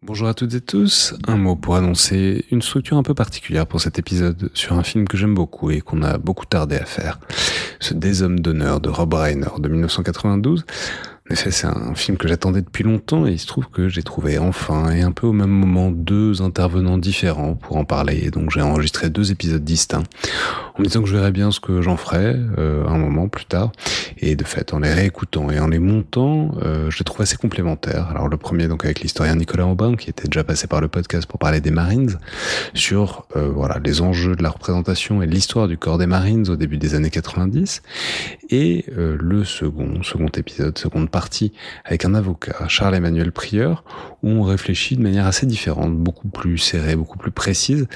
Bonjour à toutes et tous, un mot pour annoncer une structure un peu particulière pour cet épisode sur un film que j'aime beaucoup et qu'on a beaucoup tardé à faire, ce Des Hommes d'honneur de Rob Reiner de 1992. En effet, c'est un film que j'attendais depuis longtemps et il se trouve que j'ai trouvé enfin et un peu au même moment deux intervenants différents pour en parler. Et donc j'ai enregistré 2 épisodes distincts en me disant que je verrais bien ce que j'en ferais un moment plus tard. Et de fait, en les réécoutant et en les montant, je les trouve assez complémentaires. Alors le premier donc avec l'historien Nicolas Aubin qui était déjà passé par le podcast pour parler des Marines sur les enjeux de la représentation et de l'histoire du corps des Marines au début des années 90. Et le second épisode, seconde partie, avec un avocat, Charles-Emmanuel Prieur, où on réfléchit de manière assez différente, beaucoup plus serrée, beaucoup plus précise,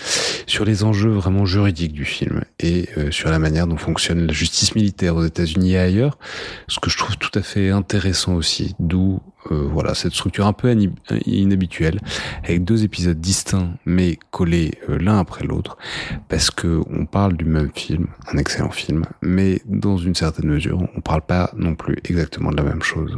sur les enjeux vraiment juridiques du film et sur la manière dont fonctionne la justice militaire aux États-Unis et ailleurs, ce que je trouve tout à fait intéressant aussi, d'où cette structure un peu inhabituelle, avec 2 épisodes distincts mais collés l'un après l'autre, parce que on parle du même film, un excellent film, mais dans une certaine mesure, on parle pas non plus exactement de la même chose.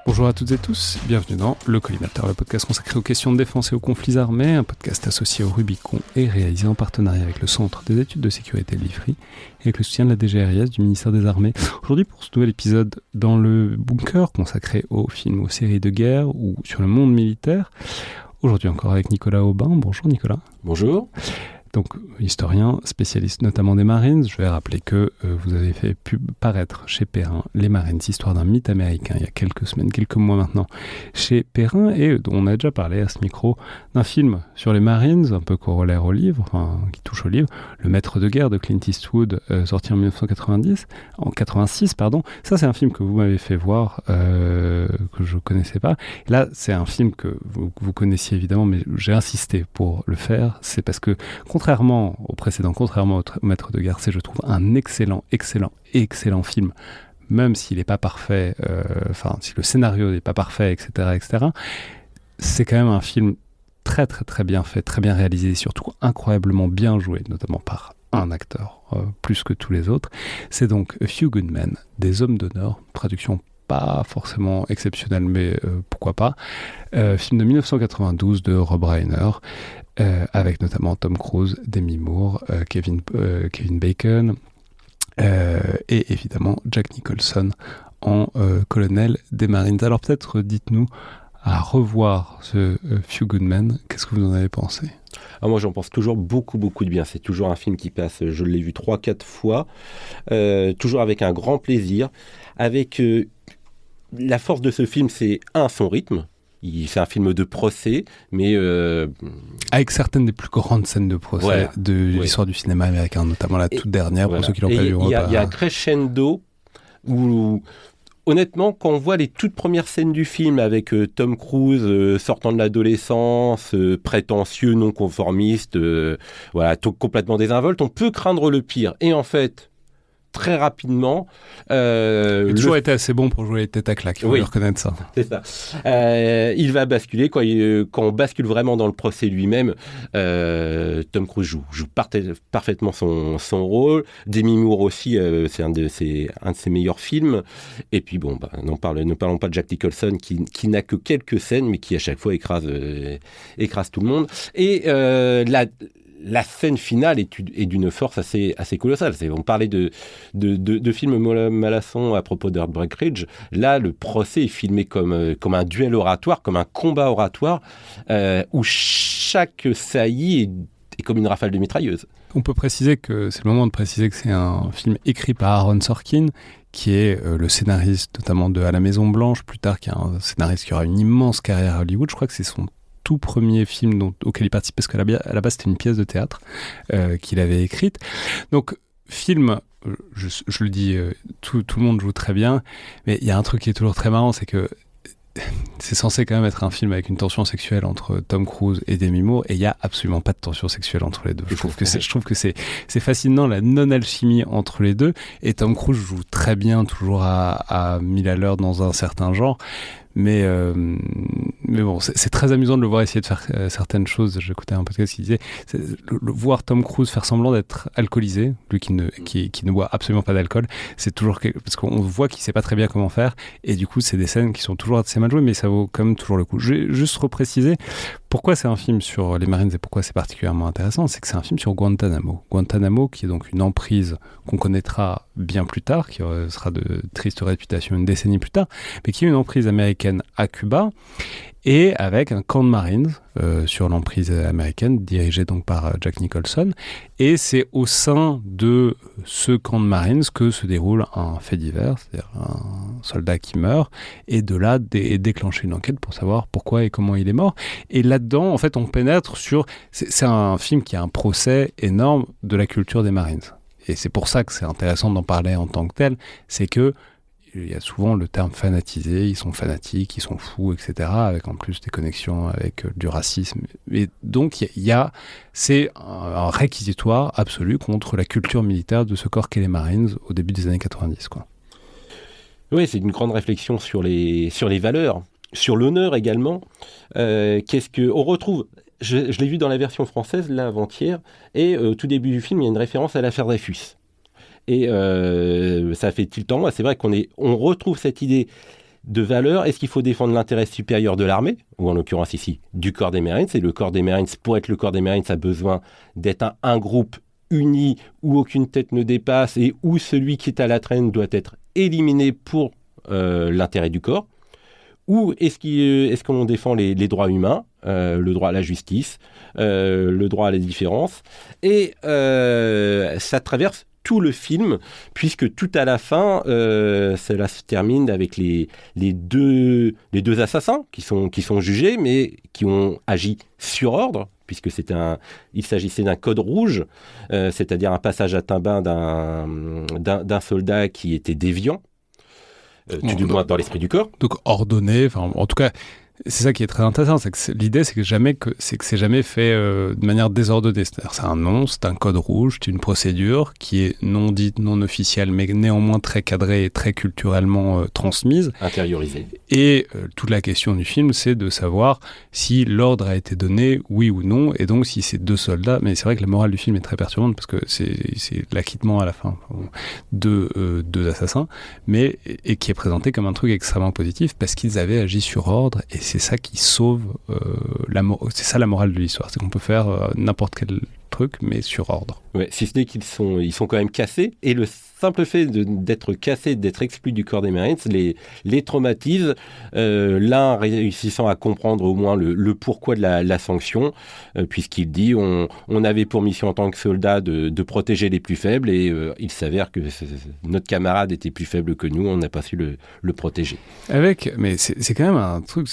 Bonjour à toutes et tous, bienvenue dans Le Collimateur, le podcast consacré aux questions de défense et aux conflits armés, un podcast associé au Rubicon et réalisé en partenariat avec le Centre des études de sécurité de l'IFRI et avec le soutien de la DGRIS du ministère des Armées. Aujourd'hui, pour ce nouvel épisode dans le bunker consacré aux films, aux séries de guerre ou sur le monde militaire, aujourd'hui encore avec Nicolas Aubin. Bonjour Nicolas. Bonjour. Donc, historien, spécialiste notamment des Marines. Je vais rappeler que vous avez fait paraître chez Perrin Les Marines, histoire d'un mythe américain, il y a quelques semaines, quelques mois maintenant, chez Perrin, et on a déjà parlé à ce micro d'un film sur les Marines, un peu corollaire au livre, qui touche au livre, Le Maître de guerre de Clint Eastwood, sorti en 1986. Ça, c'est un film que vous m'avez fait voir, que je ne connaissais pas. Et là, c'est un film que vous connaissiez évidemment, mais j'ai insisté pour le faire. C'est parce que, contrairement au précédent, contrairement au Maître de guerre, c'est, je trouve, un excellent film, même s'il n'est pas parfait, si le scénario n'est pas parfait, etc., c'est quand même un film très très très bien fait, très bien réalisé, et surtout incroyablement bien joué, notamment par un acteur, plus que tous les autres. C'est donc A Few Good Men, des hommes d'honneur, traduction pas forcément exceptionnelle, mais pourquoi pas. Film de 1992 de Rob Reiner, avec notamment Tom Cruise, Demi Moore, Kevin Bacon et évidemment Jack Nicholson en colonel des Marines. Alors peut-être dites-nous, à revoir ce Few Good Men, qu'est-ce que vous en avez pensé ? Moi j'en pense toujours beaucoup de bien. C'est toujours un film qui passe, je l'ai vu 3-4 fois, toujours avec un grand plaisir, avec la force de ce film, c'est son rythme. C'est un film de procès, mais avec certaines des plus grandes scènes de procès de l'histoire du cinéma américain, notamment la toute dernière, pour ceux qui l'ont pas vu. Il y a un crescendo où, honnêtement, quand on voit les toutes premières scènes du film avec Tom Cruise sortant de l'adolescence, prétentieux, non conformiste, complètement désinvolte, on peut craindre le pire. Et en fait, très rapidement... il a toujours été assez bon pour jouer les têtes à claques, il faut lui reconnaître ça. C'est ça. Il va basculer, quand on bascule vraiment dans le procès lui-même, Tom Cruise joue parfaitement son rôle. Demi Moore aussi, c'est un de ses meilleurs films. Et puis ne parlons pas de Jack Nicholson qui n'a que quelques scènes, mais qui à chaque fois écrase tout le monde. Et la scène finale est d'une force assez colossale. On parlait de films Malasson à propos d'Heartbreak Ridge. Là, le procès est filmé comme un duel oratoire, comme un combat oratoire, où chaque saillie est comme une rafale de mitrailleuse. On peut préciser que c'est le moment de préciser que c'est un film écrit par Aaron Sorkin, qui est le scénariste notamment de À la Maison Blanche, plus tard, qui est un scénariste qui aura une immense carrière à Hollywood. Je crois que c'est son tout premier film auquel il participe, parce qu'à la base c'était une pièce de théâtre qu'il avait écrite. Donc film, je le dis, tout le monde joue très bien, mais il y a un truc qui est toujours très marrant, c'est que c'est censé quand même être un film avec une tension sexuelle entre Tom Cruise et Demi Moore, et il y a absolument pas de tension sexuelle entre les deux. Je trouve que c'est fascinant la non-alchimie entre les deux, et Tom Cruise joue très bien, toujours à 1000 à l'heure dans un certain genre. Mais bon, c'est très amusant de le voir essayer de faire certaines choses. J'écoutais un podcast qui disait voir Tom Cruise faire semblant d'être alcoolisé, lui qui ne boit absolument pas d'alcool, c'est toujours parce qu'on voit qu'il sait pas très bien comment faire, et du coup c'est des scènes qui sont toujours assez mal jouées, mais ça vaut quand même toujours le coup. Je vais juste repréciser pourquoi c'est un film sur les Marines et pourquoi c'est particulièrement intéressant. C'est que c'est un film sur Guantanamo. Guantanamo, qui est donc une emprise qu'on connaîtra bien plus tard, qui sera de triste réputation une décennie plus tard, mais qui est une emprise américaine à Cuba, et avec un camp de Marines sur l'emprise américaine, dirigé donc par Jack Nicholson. Et c'est au sein de ce camp de Marines que se déroule un fait divers, c'est-à-dire un soldat qui meurt, et de là déclencher une enquête pour savoir pourquoi et comment il est mort. Et là-dedans, en fait, on pénètre sur... C'est un film qui a un procès énorme de la culture des Marines. Et c'est pour ça que c'est intéressant d'en parler en tant que tel, c'est que il y a souvent le terme fanatisé, ils sont fanatiques, ils sont fous, etc., avec en plus des connexions avec du racisme. Et donc, c'est un réquisitoire absolu contre la culture militaire de ce corps qu'est les Marines au début des années 90, quoi. Oui, c'est une grande réflexion sur les valeurs, sur l'honneur également. On retrouve... Je l'ai vu dans la version française, là, avant-hier, et au tout début du film, il y a une référence à l'affaire Dreyfus. Et ça fait tout le temps, c'est vrai on retrouve cette idée de valeur. Est-ce qu'il faut défendre l'intérêt supérieur de l'armée, ou en l'occurrence ici, du corps des Marines? Et le corps des Marines, pour être le corps des Marines, a besoin d'être un groupe uni, où aucune tête ne dépasse, et où celui qui est à la traîne doit être éliminé pour l'intérêt du corps? Ou est-ce qu'on défend les droits humains, le droit à la justice, le droit à la différence? Et ça traverse tout le film, puisque tout à la fin, cela se termine avec les deux assassins qui sont jugés, mais qui ont agi sur ordre, puisque il s'agissait d'un code rouge, c'est-à-dire un passage à tabac d'un soldat qui était déviant, tout du moins dans l'esprit du corps. Donc ordonné, en tout cas... C'est ça qui est très intéressant, c'est que l'idée c'est que c'est jamais fait de manière désordonnée. C'est-à-dire c'est un nom, c'est un code rouge, c'est une procédure qui est non dite, non officielle, mais néanmoins très cadrée et très culturellement transmise. Intériorisée. Et toute la question du film, c'est de savoir si l'ordre a été donné, oui ou non, et donc si ces deux soldats... Mais c'est vrai que la morale du film est très perturbante, parce que c'est l'acquittement à la fin de deux assassins, et qui est présenté comme un truc extrêmement positif, parce qu'ils avaient agi sur ordre, et c'est ça qui sauve c'est ça la morale de l'histoire, c'est qu'on peut faire n'importe quel truc, mais sur ordre. Ouais, si ce n'est qu'ils sont quand même cassés, et le simple fait d'être cassés, d'être exclus du corps des Marines, les traumatise, l'un réussissant à comprendre au moins le pourquoi de la sanction, puisqu'il dit on avait pour mission en tant que soldat de protéger les plus faibles, et il s'avère que notre camarade était plus faible que nous, on n'a pas su le protéger. Mais c'est quand même un truc...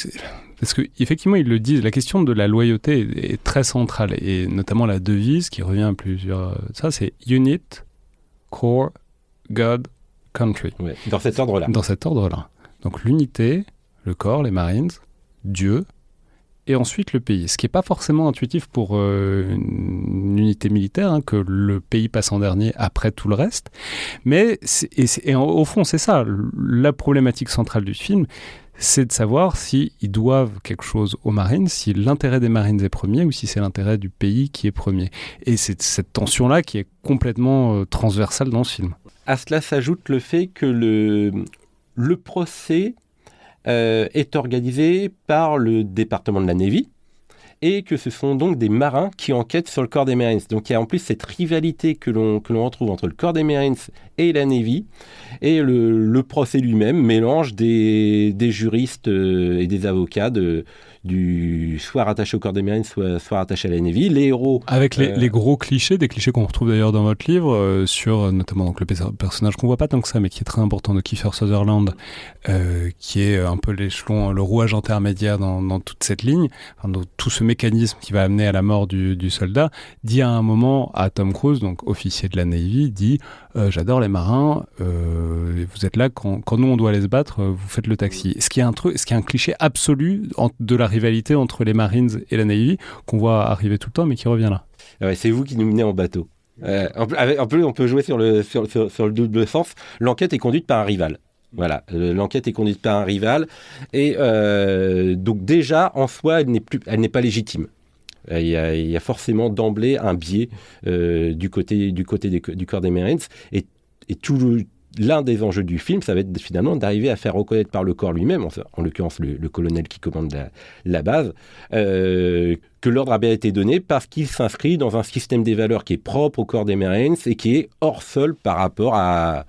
Parce qu'effectivement, ils le disent, la question de la loyauté est très centrale, et notamment la devise qui revient à plusieurs... Ça, c'est Unit, Core, God, Country. Ouais, dans cet ordre-là. Dans cet ordre-là. Donc l'unité, le corps, les Marines, Dieu, et ensuite le pays. Ce qui n'est pas forcément intuitif pour une unité militaire, que le pays passe en dernier après tout le reste. Mais au fond, c'est ça, la problématique centrale du film, c'est de savoir s'ils doivent quelque chose aux Marines, si l'intérêt des Marines est premier ou si c'est l'intérêt du pays qui est premier. Et c'est cette tension-là qui est complètement transversale dans ce film. À cela s'ajoute le fait que le procès est organisé par le département de la Navy, et que ce sont donc des marins qui enquêtent sur le corps des Marines. Donc il y a en plus cette rivalité que l'on retrouve entre le corps des Marines et la Navy, et le procès lui-même mélange des juristes et des avocats soit rattachés au corps des Marines, soit rattachés à la Navy. Les héros... Avec les gros clichés, des clichés qu'on retrouve d'ailleurs dans votre livre, sur notamment donc, le personnage qu'on voit pas tant que ça, mais qui est très important, de Kiefer Sutherland, qui est un peu l'échelon, le rouage intermédiaire dans toute cette ligne, enfin, dans tout ce mécanisme qui va amener à la mort du soldat, dit à un moment à Tom Cruise, donc officier de la Navy, dit j'adore les marins, vous êtes là quand nous on doit aller se battre, vous faites le taxi. Ce qui est un cliché absolu de la rivalité entre les Marines et la Navy, qu'on voit arriver tout le temps, mais qui revient là. Ouais, c'est vous qui nous menez en bateau. On peut jouer sur le double sens. L'enquête est conduite par un rival. Voilà, l'enquête est conduite par un rival. Et donc déjà, en soi, elle n'est pas légitime. Il y a forcément d'emblée un biais du côté du corps des Marines. Et l'un des enjeux du film, ça va être finalement d'arriver à faire reconnaître par le corps lui-même, en l'occurrence le colonel qui commande la base, que l'ordre a bien été donné parce qu'il s'inscrit dans un système des valeurs qui est propre au corps des Marines et qui est hors sol par rapport à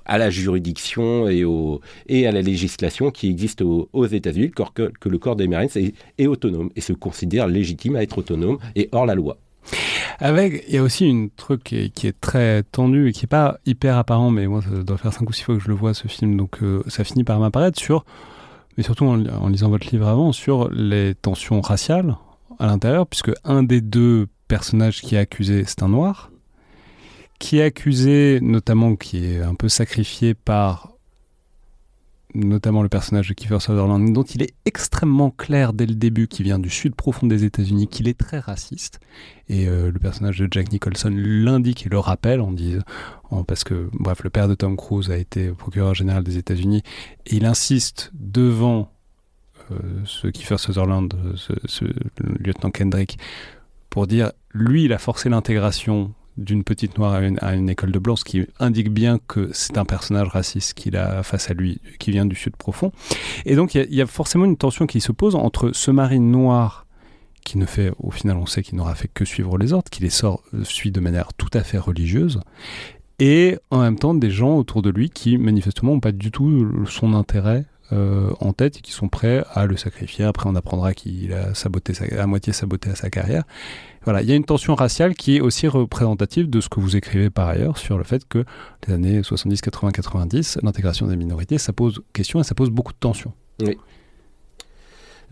la juridiction et à la législation qui existe aux États-Unis, que le corps des Marines est autonome et se considère légitime à être autonome et hors la loi. Il y a aussi un truc qui est très tendu et qui n'est pas hyper apparent, mais moi ça doit faire 5 ou 6 fois que je le vois ce film, donc ça finit par m'apparaître mais surtout en lisant votre livre avant, sur les tensions raciales à l'intérieur, puisque un des deux personnages qui est accusé, c'est un noir, qui est accusé notamment, qui est un peu sacrifié par notamment le personnage de Kiefer Sutherland, dont il est extrêmement clair dès le début qu'il vient du sud profond des États-Unis, qu'il est très raciste. Et le personnage de Jack Nicholson l'indique et le rappelle parce que, bref, le père de Tom Cruise a été procureur général des États-Unis, et il insiste devant ce Kiefer Sutherland, ce lieutenant Kendrick, pour dire, lui, il a forcé l'intégration d'une petite noire à une école de blanc, ce qui indique bien que c'est un personnage raciste qu'il a face à lui, qui vient du sud profond. Et donc il y a forcément une tension qui se pose entre ce marine noir qui ne fait, au final on sait qu'il n'aura fait que suivre les ordres, qui suit de manière tout à fait religieuse, et en même temps des gens autour de lui qui manifestement n'ont pas du tout son intérêt en tête et qui sont prêts à le sacrifier. Après on apprendra qu'il a à moitié saboté sa carrière. Voilà, il y a une tension raciale qui est aussi représentative de ce que vous écrivez par ailleurs sur le fait que les années 70, 80, 90, l'intégration des minorités, ça pose question et ça pose beaucoup de tensions. Oui.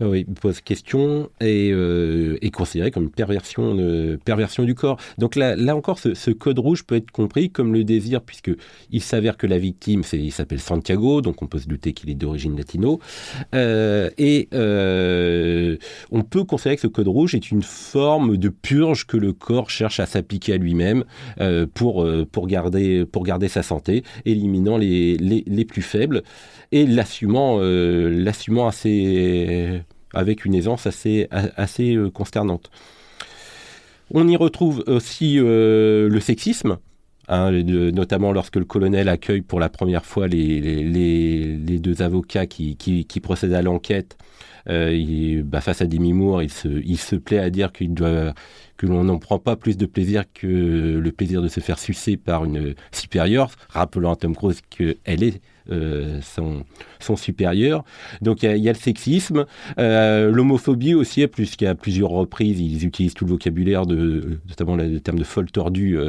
Oui, il pose question et est considéré comme une perversion du corps. Donc là encore, ce code rouge peut être compris comme le désir, puisqu'il s'avère que la victime, il s'appelle Santiago, donc on peut se douter qu'il est d'origine latino. On peut considérer que ce code rouge est une forme de purge que le corps cherche à s'appliquer à lui-même pour garder sa santé, éliminant les plus faibles et l'assumant avec une aisance assez consternante. On y retrouve aussi le sexisme, notamment lorsque le colonel accueille pour la première fois les deux avocats qui procèdent à l'enquête. Face à Demi Moore, il se plaît à dire que l'on n'en prend pas plus de plaisir que le plaisir de se faire sucer par une supérieure, rappelant à Tom Cruise qu'elle est son supérieur. Donc il y a le sexisme, l'homophobie aussi, puisqu'à plusieurs reprises ils utilisent tout le vocabulaire notamment le terme de folle tordue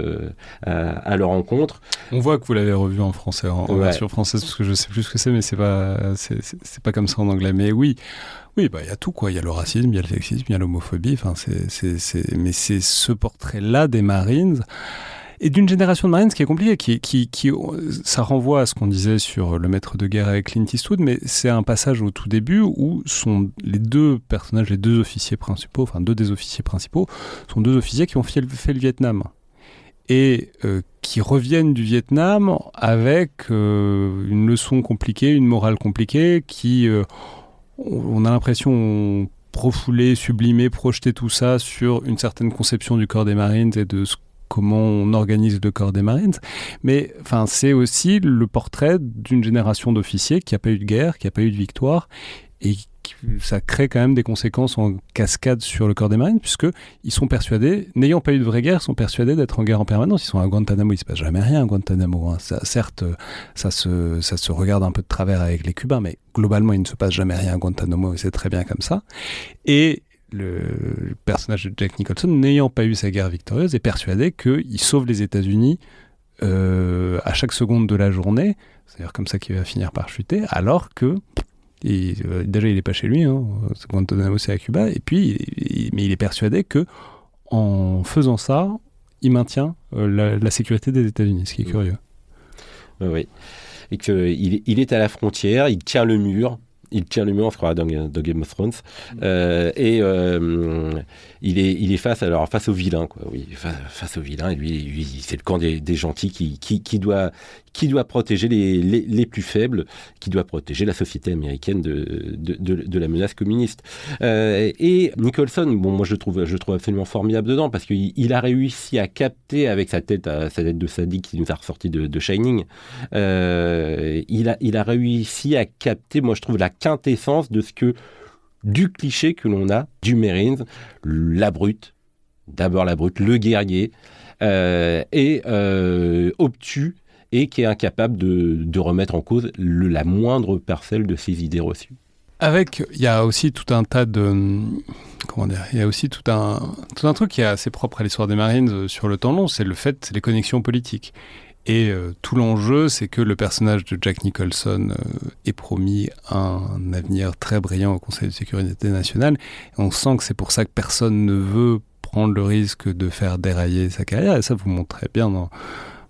à leur encontre. On voit que vous l'avez revu en français, en version française, parce que je sais plus ce que c'est, mais c'est pas comme ça en anglais. Mais oui, il y a tout quoi. Il y a le racisme, il y a le sexisme, il y a l'homophobie. Enfin, mais c'est ce portrait-là des Marines. Et d'une génération de Marines qui est compliquée, ça renvoie à ce qu'on disait sur Le Maître de guerre avec Clint Eastwood, mais c'est un passage au tout début où sont les deux personnages, les deux officiers principaux, enfin deux des officiers principaux, sont deux officiers qui ont fait le Vietnam. Et qui reviennent du Vietnam avec une leçon compliquée, une morale compliquée, on a l'impression refoulé, sublimé, projeté tout ça sur une certaine conception du corps des Marines et de comment on organise le corps des Marines. Mais c'est aussi le portrait d'une génération d'officiers qui n'a pas eu de guerre, qui n'a pas eu de victoire, et ça crée quand même des conséquences en cascade sur le corps des Marines, puisqu'ils sont persuadés, n'ayant pas eu de vraie guerre, sont persuadés d'être en guerre en permanence. Ils sont à Guantanamo, il ne se passe jamais rien à Guantanamo. Hein. Certes, ça se regarde un peu de travers avec les Cubains, mais globalement, il ne se passe jamais rien à Guantanamo, et c'est très bien comme ça. Et le personnage de Jack Nicholson, n'ayant pas eu sa guerre victorieuse, est persuadé qu'il sauve les États-Unis à chaque seconde de la journée. C'est d'ailleurs comme ça qu'il va finir par chuter, alors que déjà il n'est pas chez lui, hein, Guantanamo c'est à Cuba, et puis mais il est persuadé que en faisant ça, il maintient la sécurité des États-Unis, ce qui est curieux. Oui, et qu'il est à la frontière, il tient le mur. On se croit dans Game of Thrones. Il est face au vilain, quoi. Oui, face au vilain. Et lui, c'est le camp des gentils qui doit protéger les plus faibles, qui doit protéger la société américaine de la menace communiste. Et Nicholson, moi je le trouve absolument formidable dedans, parce qu'il a réussi à capter avec sa tête de sadique qui nous a ressorti de Shining. Il a réussi à capter, moi je trouve, la quintessence du cliché que l'on a du Marines, la brute, le guerrier, obtus, et qui est incapable de remettre en cause la moindre parcelle de ses idées reçues. Il y a aussi tout un tas de... Comment dire ? Il y a aussi tout un truc qui est assez propre à l'histoire des Marines sur le temps long, c'est les connexions politiques. Et tout l'enjeu, c'est que le personnage de Jack Nicholson est promis un avenir très brillant au Conseil de sécurité nationale. Et on sent que c'est pour ça que personne ne veut prendre le risque de faire dérailler sa carrière. Et ça, vous montrez bien dans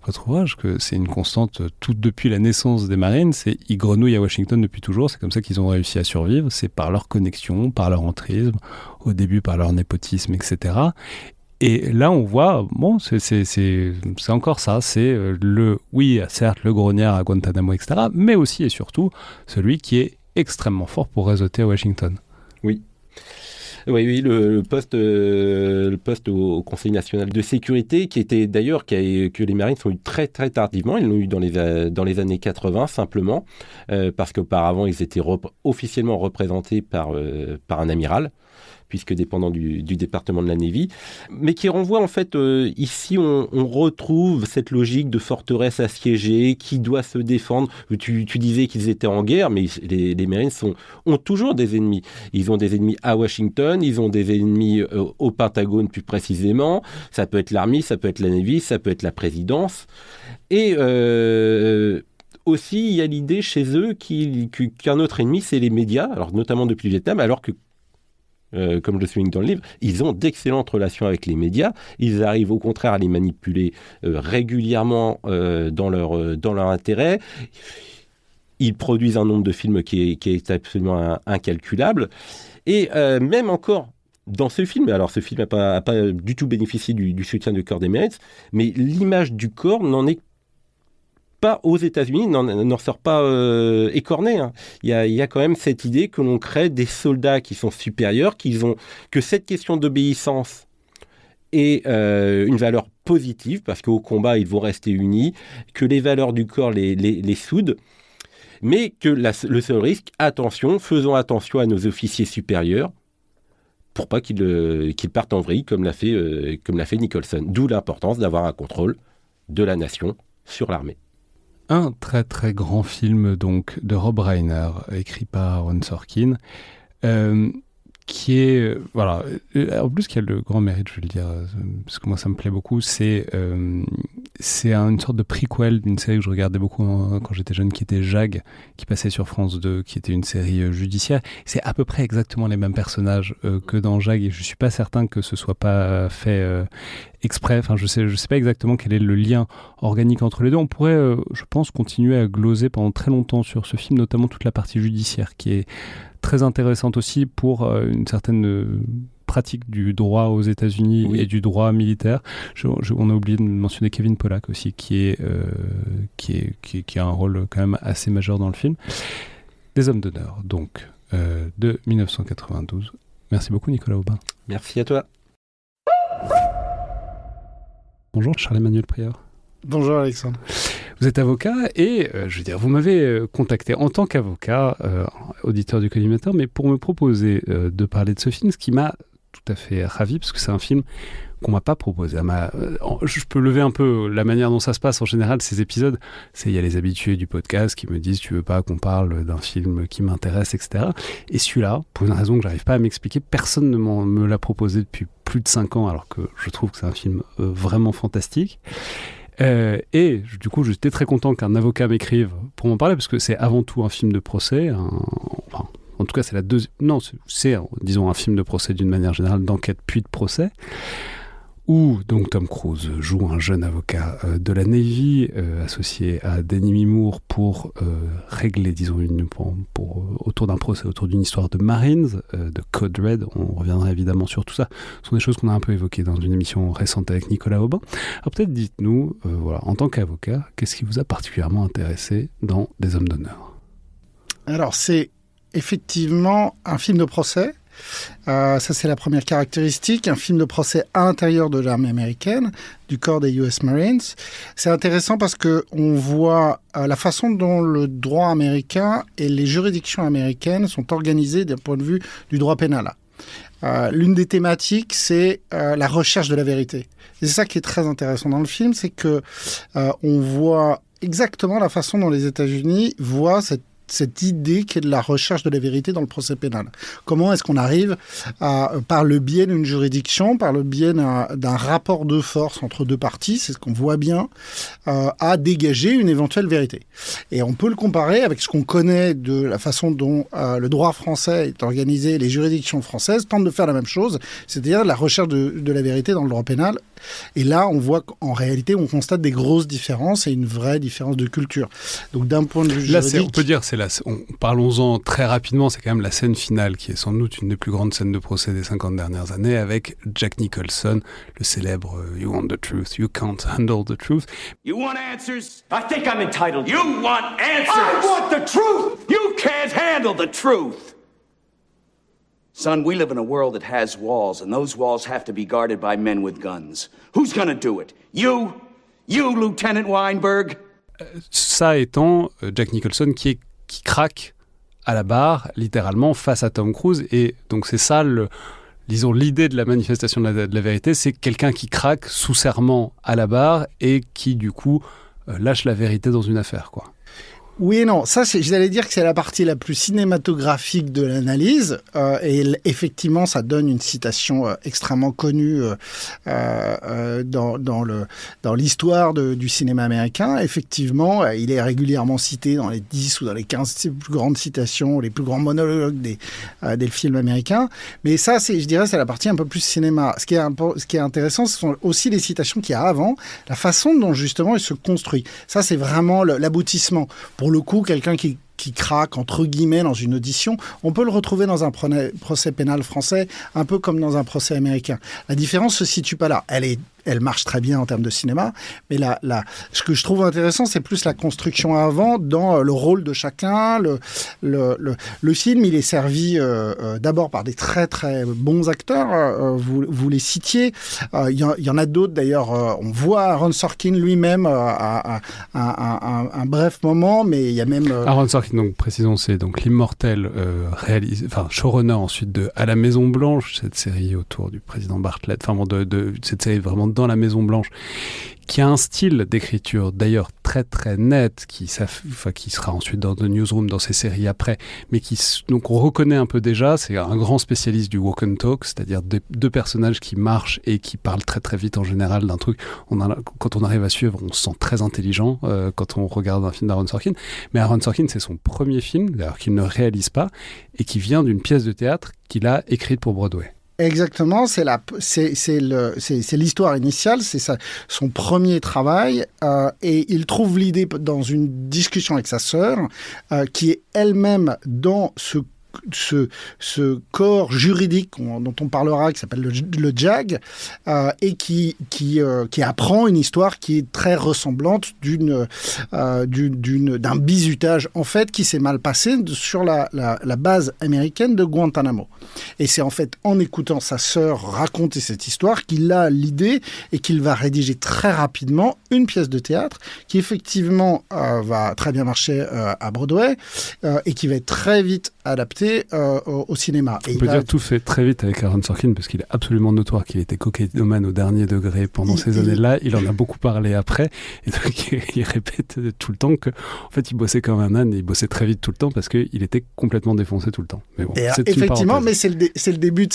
votre ouvrage que c'est une constante toute depuis la naissance des Marines. Ils grenouillent à Washington depuis toujours. C'est comme ça qu'ils ont réussi à survivre. C'est par leur connexion, par leur entrisme, au début par leur népotisme, etc. Et là, on voit, c'est encore ça, c'est certes, le grognard à Guantanamo, etc., mais aussi et surtout celui qui est extrêmement fort pour réseauter à Washington. Oui. Oui, le poste au Conseil national de sécurité, qui était d'ailleurs que les Marines ont eu très très tardivement. Ils l'ont eu dans les années 80 simplement, parce qu'auparavant ils étaient officiellement représentés par un amiral, puisque dépendant du département de la Navy, mais qui renvoie en fait, ici on retrouve cette logique de forteresse assiégée qui doit se défendre. Tu disais qu'ils étaient en guerre, mais les Marines ont toujours des ennemis. Ils ont des ennemis à Washington, ils ont des ennemis au Pentagone plus précisément, ça peut être l'armée, ça peut être la Navy, ça peut être la présidence, et aussi il y a l'idée chez eux qu'un autre ennemi c'est les médias, alors notamment depuis le Vietnam, alors que comme je le souligne dans le livre, ils ont d'excellentes relations avec les médias. Ils arrivent au contraire à les manipuler régulièrement dans leur intérêt. Ils produisent un nombre de films qui est absolument incalculable. Et même encore dans ce film, alors ce film n'a pas du tout bénéficié du soutien du corps des Marines, mais l'image du corps n'en est pas aux États-Unis, n'en sort pas écorné. Hein. Il y a quand même cette idée que l'on crée des soldats qui sont supérieurs, que cette question d'obéissance est une valeur positive, parce qu'au combat, ils vont rester unis, que les valeurs du corps les soudent, mais que le seul risque, faisons attention à nos officiers supérieurs, pour pas qu'ils partent en vrille, comme l'a fait Nicholson. D'où l'importance d'avoir un contrôle de la nation sur l'armée. Un très très grand film donc de Rob Reiner, écrit par Aaron Sorkin, qui est, voilà, en plus qui a le grand mérite, je vais le dire, parce que moi ça me plaît beaucoup, c'est une sorte de prequel d'une série que je regardais beaucoup quand j'étais jeune, qui était Jag, qui passait sur France 2, qui était une série judiciaire. C'est à peu près exactement les mêmes personnages que dans Jag, et je suis pas certain que ce soit pas fait exprès. Enfin, je sais pas exactement quel est le lien organique entre les deux. On pourrait, je pense, continuer à gloser pendant très longtemps sur ce film, notamment toute la partie judiciaire, qui est très intéressante aussi pour une certaine pratique du droit aux États-Unis, oui, et du droit militaire. On a oublié de mentionner Kevin Pollak aussi, qui a un rôle quand même assez majeur dans le film. Des hommes d'honneur, donc, de 1992. Merci beaucoup, Nicolas Aubin. Merci à toi. Bonjour, Charles-Emmanuel Prieur. Bonjour, Alexandre. Vous êtes avocat et, je veux dire, vous m'avez contacté en tant qu'avocat, auditeur du collimateur, mais pour me proposer de parler de ce film, ce qui m'a tout à fait ravi, parce que c'est un film qu'on m'a pas proposé. Je peux lever un peu la manière dont ça se passe en général, ces épisodes. Il y a les habitués du podcast qui me disent « tu veux pas qu'on parle d'un film qui m'intéresse, etc. » Et celui-là, pour une raison que j'arrive pas à m'expliquer, personne ne me l'a proposé depuis plus de 5 ans, alors que je trouve que c'est un film vraiment fantastique. Et du coup, j'étais très content qu'un avocat m'écrive pour m'en parler, parce que c'est avant tout un film de procès, en tout cas, c'est la deuxième... Non, c'est, disons, un film de procès d'une manière générale, d'enquête puis de procès, où donc Tom Cruise joue un jeune avocat de la Navy, associé à Demi Moore pour régler, disons, autour d'un procès, autour d'une histoire de Marines, de Code Red. On reviendra évidemment sur tout ça. Ce sont des choses qu'on a un peu évoquées dans une émission récente avec Nicolas Aubin. Alors peut-être dites-nous, en tant qu'avocat, qu'est-ce qui vous a particulièrement intéressé dans Des Hommes d'honneur ? Alors, c'est effectivement un film de procès. Ça, c'est la première caractéristique. Un film de procès à l'intérieur de l'armée américaine, du corps des US Marines. C'est intéressant parce qu'on voit la façon dont le droit américain et les juridictions américaines sont organisées d'un point de vue du droit pénal. L'une des thématiques, c'est la recherche de la vérité. Et c'est ça qui est très intéressant dans le film, c'est que on voit exactement la façon dont les États-Unis voient cette idée qui est de la recherche de la vérité dans le procès pénal. Comment est-ce qu'on arrive, par le biais d'une juridiction, par le biais d'un rapport de force entre deux parties, c'est ce qu'on voit bien, à dégager une éventuelle vérité. Et on peut le comparer avec ce qu'on connaît de la façon dont le droit français est organisé, les juridictions françaises tentent de faire la même chose, c'est-à-dire la recherche de la vérité dans le droit pénal. Et là, on voit qu'en réalité, on constate des grosses différences et une vraie différence de culture. Donc, d'un point de vue juridique... Là, on peut dire, parlons-en très rapidement, c'est quand même la scène finale qui est sans doute une des plus grandes scènes de procès des 50 dernières années, avec Jack Nicholson, le célèbre « You want the truth, you can't handle the truth ». You want answers? I think I'm entitled. You want answers? I want the truth! You can't handle the truth! Son, we live in a world that has walls, and those walls have to be guarded by men with guns. Who's gonna do it? You? You, Lieutenant Weinberg? Ça étant Jack Nicholson qui craque à la barre, littéralement, face à Tom Cruise. Et donc c'est ça, l'idée de la manifestation de la vérité, c'est quelqu'un qui craque sous serment à la barre et qui, du coup, lâche la vérité dans une affaire, quoi. Oui et non. Ça, j'allais dire que c'est la partie la plus cinématographique de l'analyse. Et effectivement, ça donne une citation extrêmement connue dans l'histoire du cinéma américain. Effectivement, il est régulièrement cité dans les 10 ou dans les 15 plus grandes citations, les plus grands monologues des films américains. Mais ça, je dirais, c'est la partie un peu plus cinéma. Ce qui est intéressant, ce sont aussi les citations qu'il y a avant, la façon dont justement il se construit. Ça, c'est vraiment l'aboutissement. Pour le coup, quelqu'un qui craque, entre guillemets, dans une audition, on peut le retrouver dans un procès pénal français, un peu comme dans un procès américain. La différence se situe pas là. Elle marche très bien en termes de cinéma, mais ce que je trouve intéressant, c'est plus la construction avant, dans le rôle de chacun. Le film, il est servi d'abord par des très très bons acteurs. Vous les citiez. Il y en a d'autres d'ailleurs. On voit Aaron Sorkin lui-même à un bref moment, mais il y a même... Aaron Sorkin, donc précisons, c'est donc l'immortel showrunner ensuite de À la Maison Blanche, cette série autour du président Bartlett, de cette série vraiment dans la Maison Blanche, qui a un style d'écriture d'ailleurs très très net, qui sera ensuite dans The Newsroom, dans ses séries après, mais donc on reconnaît un peu déjà, c'est un grand spécialiste du walk and talk, c'est-à-dire deux personnages qui marchent et qui parlent très très vite en général d'un truc. Quand on arrive à suivre, on se sent très intelligent quand on regarde un film d'Aaron Sorkin. Mais Aaron Sorkin, c'est son premier film, d'ailleurs qu'il ne réalise pas, et qui vient d'une pièce de théâtre qu'il a écrite pour Broadway. Exactement, c'est l'histoire initiale, c'est son premier travail, et il trouve l'idée dans une discussion avec sa sœur, qui est elle-même dans ce corps juridique dont on parlera, qui s'appelle le JAG, et qui apprend une histoire qui est très ressemblante d'un bizutage en fait qui s'est mal passé sur la base américaine de Guantanamo. Et c'est en fait en écoutant sa sœur raconter cette histoire qu'il a l'idée et qu'il va rédiger très rapidement une pièce de théâtre qui effectivement va très bien marcher à Broadway et qui va être très vite adapté au cinéma. On peut dire tout fait très vite avec Aaron Sorkin parce qu'il est absolument notoire qu'il était cocaïnomane au dernier degré pendant ces années-là. Il en a beaucoup parlé après et donc il répète tout le temps que en fait il bossait comme un âne et il bossait très vite tout le temps parce qu'il était complètement défoncé tout le temps. Mais bon, c'est effectivement, mais c'est le début de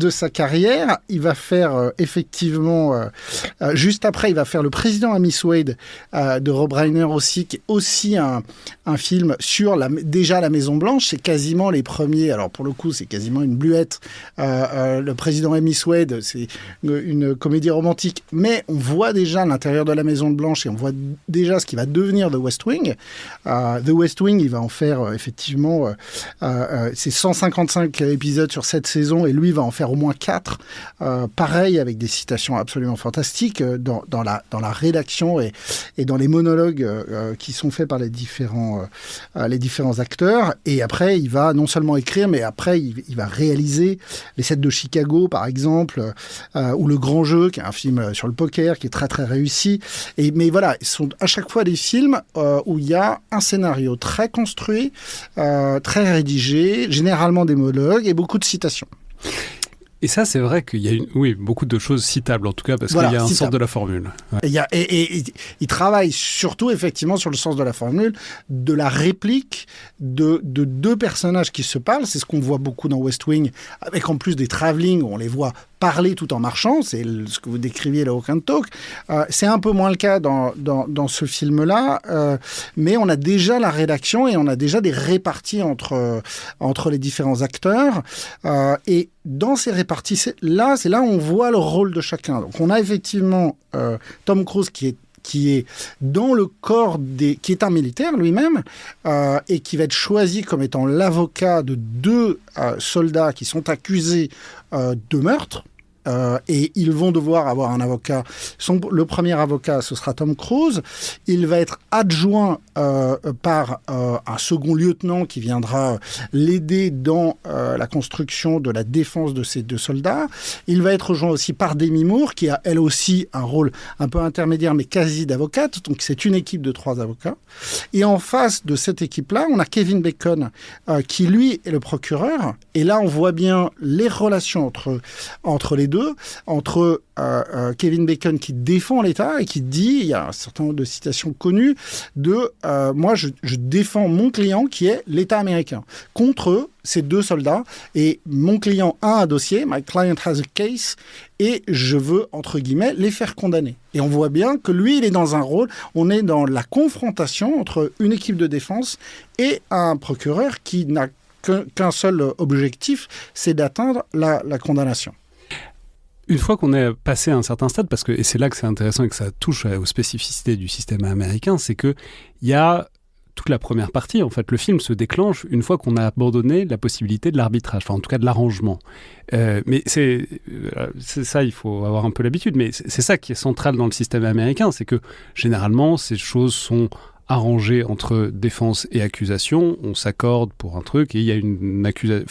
sa carrière. Il va faire effectivement juste après, il va faire Le Président à Miss Wade de Rob Reiner aussi, qui est aussi un film sur déjà la Maison Blanche. C'est quasiment les premiers. Alors pour le coup, c'est quasiment une bluette. Le Président et Miss Wade, c'est une comédie romantique, mais on voit déjà l'intérieur de la Maison Blanche et on voit déjà ce qui va devenir The West Wing. The West Wing, il va en faire effectivement, c'est 155 épisodes sur 7 saisons et lui va en faire au moins 4. Pareil, avec des citations absolument fantastiques dans la rédaction et dans les monologues qui sont faits par les différents acteurs. Et après, il va non seulement écrire, mais après, il va réaliser Les 7 de Chicago, par exemple, ou Le Grand Jeu, qui est un film sur le poker, qui est très, très réussi. Mais voilà, ce sont à chaque fois des films où il y a un scénario très construit, très rédigé, généralement des monologues et beaucoup de citations. Et ça, c'est vrai qu'il y a beaucoup de choses citables, en tout cas, parce qu'il y a un sens de la formule. Ouais. Et il travaille surtout, effectivement, sur le sens de la formule, de la réplique de deux personnages qui se parlent. C'est ce qu'on voit beaucoup dans West Wing, avec en plus des travelling, où on les voit parler tout en marchant. C'est ce que vous décriviez, le walk and talk. C'est un peu moins le cas dans ce film-là, mais on a déjà la rédaction et on a déjà des réparties entre les différents acteurs. Et dans ces réparties, c'est là où on voit le rôle de chacun. Donc on a effectivement Tom Cruise qui est dans le corps qui est un militaire lui-même et qui va être choisi comme étant l'avocat de 2 soldats qui sont accusés de meurtre. Et ils vont devoir avoir un avocat. Le premier avocat, ce sera Tom Cruise. Il va être adjoint par un second lieutenant qui viendra l'aider dans la construction de la défense de ces 2 soldats. Il va être rejoint aussi par Demi Moore, qui a elle aussi un rôle un peu intermédiaire, mais quasi d'avocate. Donc c'est une équipe de 3 avocats. Et en face de cette équipe-là, on a Kevin Bacon, qui lui est le procureur. Et là, on voit bien les relations entre les deux, entre Kevin Bacon qui défend l'État et qui dit, il y a un certain nombre de citations connues, moi je défends mon client qui est l'État américain contre ces 2 soldats et mon client a un dossier, my client has a case, et je veux, entre guillemets, les faire condamner. Et on voit bien que lui, il est dans un rôle, on est dans la confrontation entre une équipe de défense et un procureur qui n'a qu'un seul objectif, c'est d'atteindre la condamnation. Une fois qu'on est passé à un certain stade, et c'est là que c'est intéressant et que ça touche aux spécificités du système américain, c'est qu'il y a toute la première partie, en fait, le film se déclenche une fois qu'on a abandonné la possibilité de l'arbitrage, enfin en tout cas de l'arrangement. Mais c'est ça, il faut avoir un peu l'habitude, mais c'est ça qui est central dans le système américain, c'est que généralement ces choses sont arrangées entre défense et accusation, on s'accorde pour un truc et il y a une accusation...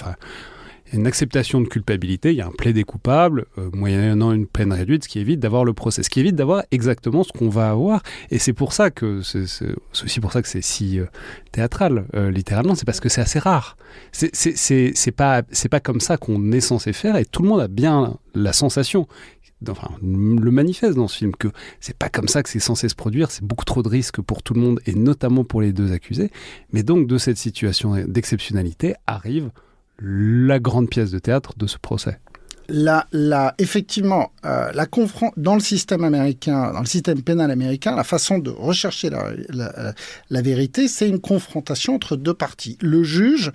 une acceptation de culpabilité, il y a un plaidé coupable, moyennant une peine réduite, ce qui évite d'avoir le procès, ce qui évite d'avoir exactement ce qu'on va avoir. Et c'est pour ça que c'est aussi pour ça que c'est si théâtral, littéralement, c'est parce que c'est assez rare. C'est pas comme ça qu'on est censé faire, et tout le monde a bien la sensation, enfin, le manifeste dans ce film, que c'est pas comme ça que c'est censé se produire, c'est beaucoup trop de risques pour tout le monde, et notamment pour les 2 accusés. Mais donc, de cette situation d'exceptionnalité arrive la grande pièce de théâtre de ce procès. Effectivement, dans le système américain, dans le système pénal américain, la façon de rechercher la vérité, c'est une confrontation entre 2 parties. Le juge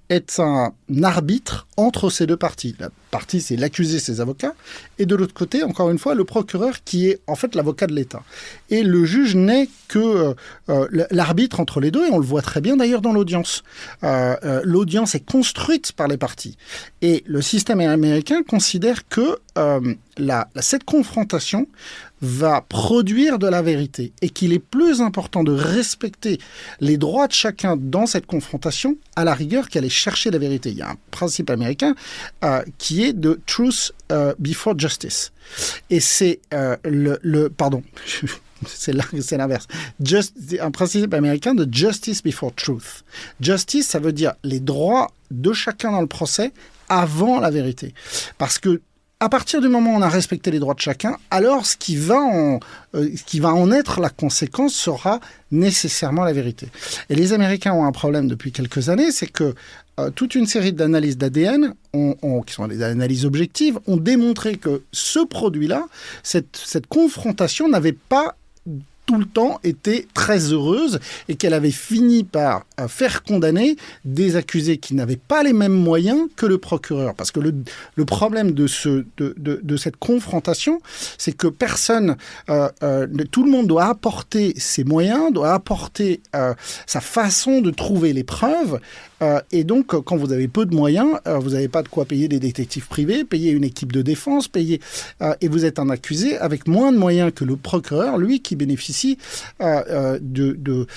est un arbitre entre ces deux parties. La partie, c'est l'accusé, ses avocats, et de l'autre côté, encore une fois, le procureur qui est en fait l'avocat de l'État. Et le juge n'est que l'arbitre entre les deux, et on le voit très bien d'ailleurs dans l'audience. L'audience est construite par les parties. Et le système américain considère que cette confrontation va produire de la vérité et qu'il est plus important de respecter les droits de chacun dans cette confrontation à la rigueur qu'aller chercher la vérité. Il y a un principe américain qui est de truth before justice. Et c'est pardon, c'est l'inverse. Un principe américain de justice before truth. Justice, ça veut dire les droits de chacun dans le procès avant la vérité. Parce que à partir du moment où on a respecté les droits de chacun, alors ce qui va en être la conséquence sera nécessairement la vérité. Et les Américains ont un problème depuis quelques années, c'est que toute une série d'analyses d'ADN, qui sont des analyses objectives, ont démontré que ce produit-là, cette confrontation n'avait pas tout le temps été très heureuse et qu'elle avait fini par faire condamner des accusés qui n'avaient pas les mêmes moyens que le procureur. Parce que le problème de cette confrontation, c'est que personne, tout le monde doit apporter ses moyens, doit apporter sa façon de trouver les preuves. Et donc, quand vous avez peu de moyens, vous n'avez pas de quoi payer des détectives privés, payer une équipe de défense, et vous êtes un accusé avec moins de moyens que le procureur, lui, qui bénéficie de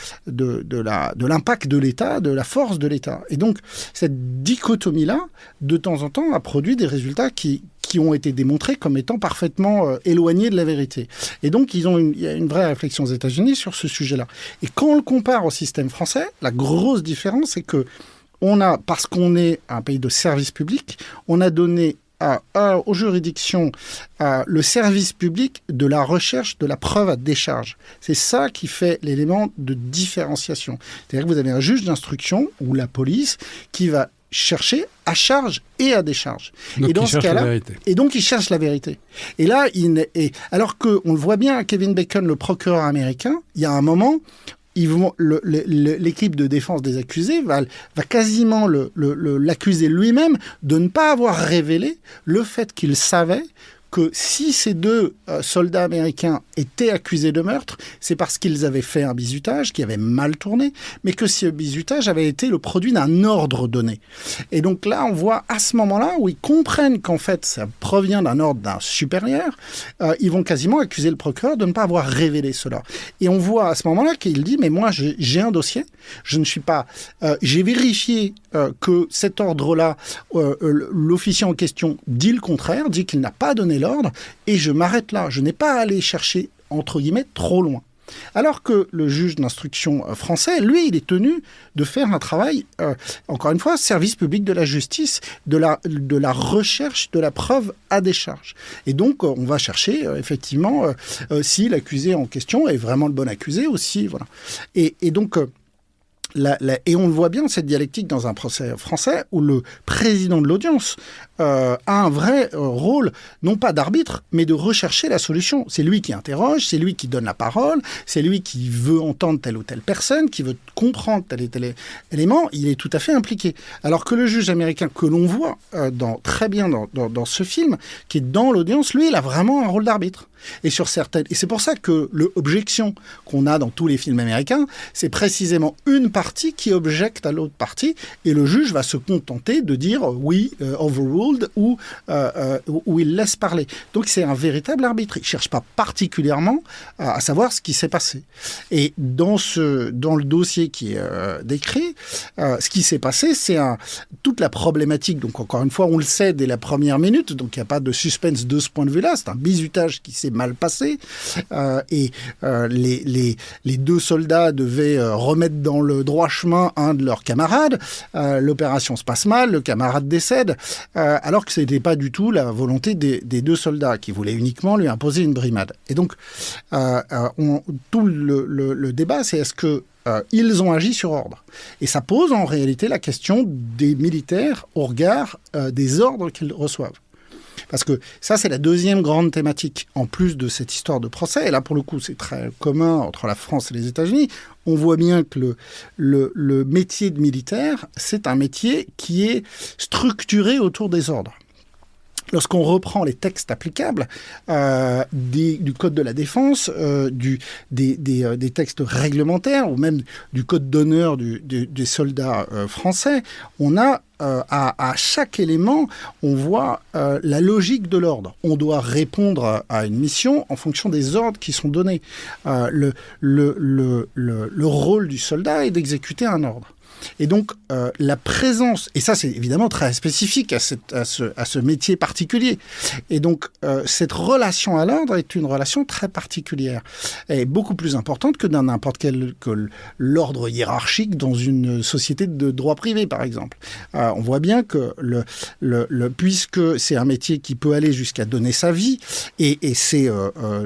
l'impact de l'État, de la force de l'État. Et donc, cette dichotomie-là, de temps en temps, a produit des résultats qui ont été démontrés comme étant parfaitement éloignés de la vérité. Et donc, il y a une vraie réflexion aux États-Unis sur ce sujet-là. Et quand on le compare au système français, la grosse différence, c'est que parce qu'on est un pays de service public, on a donné aux juridictions le service public de la recherche de la preuve à décharge. C'est ça qui fait l'élément de différenciation. C'est-à-dire que vous avez un juge d'instruction ou la police qui va chercher à charge et à décharge. Donc et dans ce cas-là, et donc il cherche la vérité. Et là, alors qu'on le voit bien à Kevin Bacon, le procureur américain, il y a un moment, l'équipe de défense des accusés va quasiment l'accuser lui-même de ne pas avoir révélé le fait qu'il savait que si ces deux soldats américains étaient accusés de meurtre, c'est parce qu'ils avaient fait un bizutage qui avait mal tourné, mais que ce bizutage avait été le produit d'un ordre donné. Et donc là, on voit à ce moment-là où ils comprennent qu'en fait, ça provient d'un ordre d'un supérieur, ils vont quasiment accuser le procureur de ne pas avoir révélé cela. Et on voit à ce moment-là qu'il dit, mais moi, j'ai un dossier, je ne suis pas... j'ai vérifié que cet ordre-là, l'officier en question dit le contraire, dit qu'il n'a pas donné l'ordre, et je m'arrête là. Je n'ai pas à aller chercher, entre guillemets, trop loin. Alors que le juge d'instruction français, lui, il est tenu de faire un travail, encore une fois, service public de la justice, de la recherche de la preuve à décharge. Et donc, on va chercher, effectivement, si l'accusé en question est vraiment le bon accusé aussi. Voilà. Et donc... et on le voit bien, cette dialectique dans un procès français où le président de l'audience a un vrai rôle, non pas d'arbitre, mais de rechercher la solution. C'est lui qui interroge, c'est lui qui donne la parole, c'est lui qui veut entendre telle ou telle personne, qui veut comprendre tel et tel élément, il est tout à fait impliqué. Alors que le juge américain que l'on voit très bien dans ce film, qui est dans l'audience, lui, il a vraiment un rôle d'arbitre. Et c'est pour ça que l'objection qu'on a dans tous les films américains, c'est précisément une partie qui objecte à l'autre partie, et le juge va se contenter de dire oui, overruled, ou il laisse parler. Donc c'est un véritable arbitre. Il ne cherche pas particulièrement à savoir ce qui s'est passé. Et dans le dossier qui est décrit, ce qui s'est passé, c'est toute la problématique. Donc encore une fois, on le sait dès la première minute, donc il n'y a pas de suspense de ce point de vue-là. C'est un bizutage qui s'est mal passé, et les deux soldats devaient remettre dans le droit chemin un de leurs camarades. L'opération se passe mal, le camarade décède, alors que ce n'était pas du tout la volonté des deux soldats qui voulaient uniquement lui imposer une brimade. Et donc, tout le débat, c'est est-ce que ils ont agi sur ordre. Et ça pose en réalité la question des militaires au regard des ordres qu'ils reçoivent. Parce que ça, c'est la deuxième grande thématique, en plus de cette histoire de procès. Et là, pour le coup, c'est très commun entre la France et les États-Unis. On voit bien que le métier de militaire, c'est un métier qui est structuré autour des ordres. Lorsqu'on reprend les textes applicables du Code de la Défense, des textes réglementaires ou même du Code d'honneur des soldats français, on a à chaque élément, on voit la logique de l'ordre. On doit répondre à une mission en fonction des ordres qui sont donnés. Le rôle du soldat est d'exécuter un ordre. Et donc, la présence, et ça c'est évidemment très spécifique à ce métier particulier, et donc cette relation à l'ordre est une relation très particulière, et beaucoup plus importante que dans n'importe quel l'ordre hiérarchique dans une société de droit privé, par exemple. On voit bien que puisque c'est un métier qui peut aller jusqu'à donner sa vie, et c'est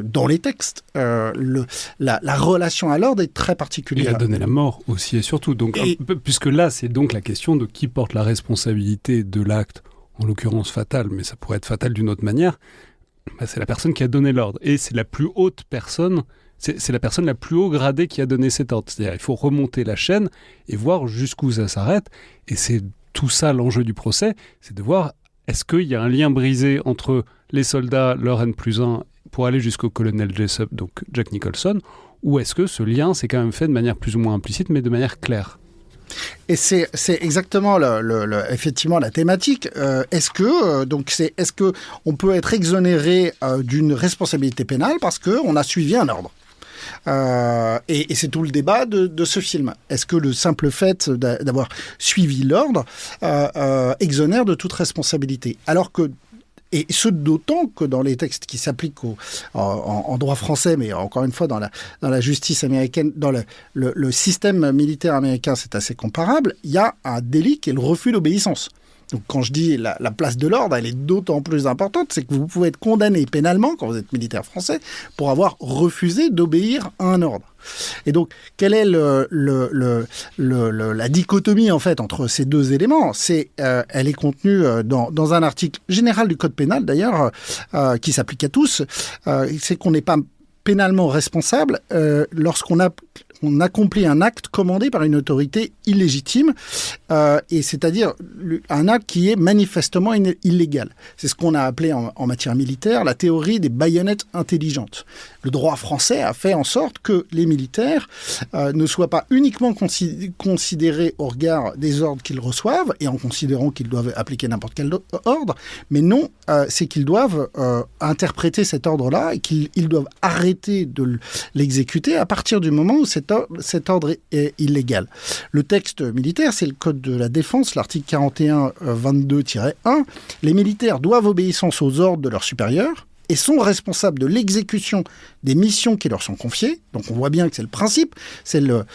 dans les textes, la relation à l'ordre est très particulière. Et à donner la mort aussi et surtout, donc puisque là, c'est donc la question de qui porte la responsabilité de l'acte, en l'occurrence fatal, mais ça pourrait être fatal d'une autre manière, c'est la personne qui a donné l'ordre. Et c'est la plus haute personne, c'est la personne la plus haut gradée qui a donné cet ordre. C'est-à-dire il faut remonter la chaîne et voir jusqu'où ça s'arrête. Et c'est tout ça l'enjeu du procès, c'est de voir est-ce qu'il y a un lien brisé entre les soldats, leur N+1, pour aller jusqu'au colonel Jessup, donc Jack Nicholson, ou est-ce que ce lien s'est quand même fait de manière plus ou moins implicite, mais de manière claire ? Et c'est exactement effectivement la thématique. Est-ce que on peut être exonéré d'une responsabilité pénale parce qu'on a suivi un ordre? Et c'est tout le débat de ce film. Est-ce que le simple fait d'avoir suivi l'ordre exonère de toute responsabilité? Alors que et ce d'autant que dans les textes qui s'appliquent en droit français, mais encore une fois dans la justice américaine, dans le système militaire américain, c'est assez comparable, il y a un délit qui est le refus d'obéissance. Donc quand je dis la place de l'ordre, elle est d'autant plus importante, c'est que vous pouvez être condamné pénalement, quand vous êtes militaire français, pour avoir refusé d'obéir à un ordre. Et donc, quelle est la dichotomie en fait entre ces deux éléments? Elle est contenue dans un article général du Code pénal, d'ailleurs, qui s'applique à tous. C'est qu'on n'est pas pénalement responsable lorsqu'on accomplit un acte commandé par une autorité illégitime, et c'est-à-dire un acte qui est manifestement illégal. C'est ce qu'on a appelé en matière militaire la théorie des baïonnettes intelligentes. Le droit français a fait en sorte que les militaires ne soient pas uniquement considérés au regard des ordres qu'ils reçoivent, et en considérant qu'ils doivent appliquer n'importe quel ordre, mais non, c'est qu'ils doivent interpréter cet ordre-là et qu'ils doivent arrêter de l'exécuter à partir du moment où cet ordre est illégal. Le texte militaire, c'est le Code de la Défense, l'article 41-22-1. Les militaires doivent obéissance aux ordres de leurs supérieurs et sont responsables de l'exécution des missions qui leur sont confiées. Donc on voit bien que c'est le principe, c'est la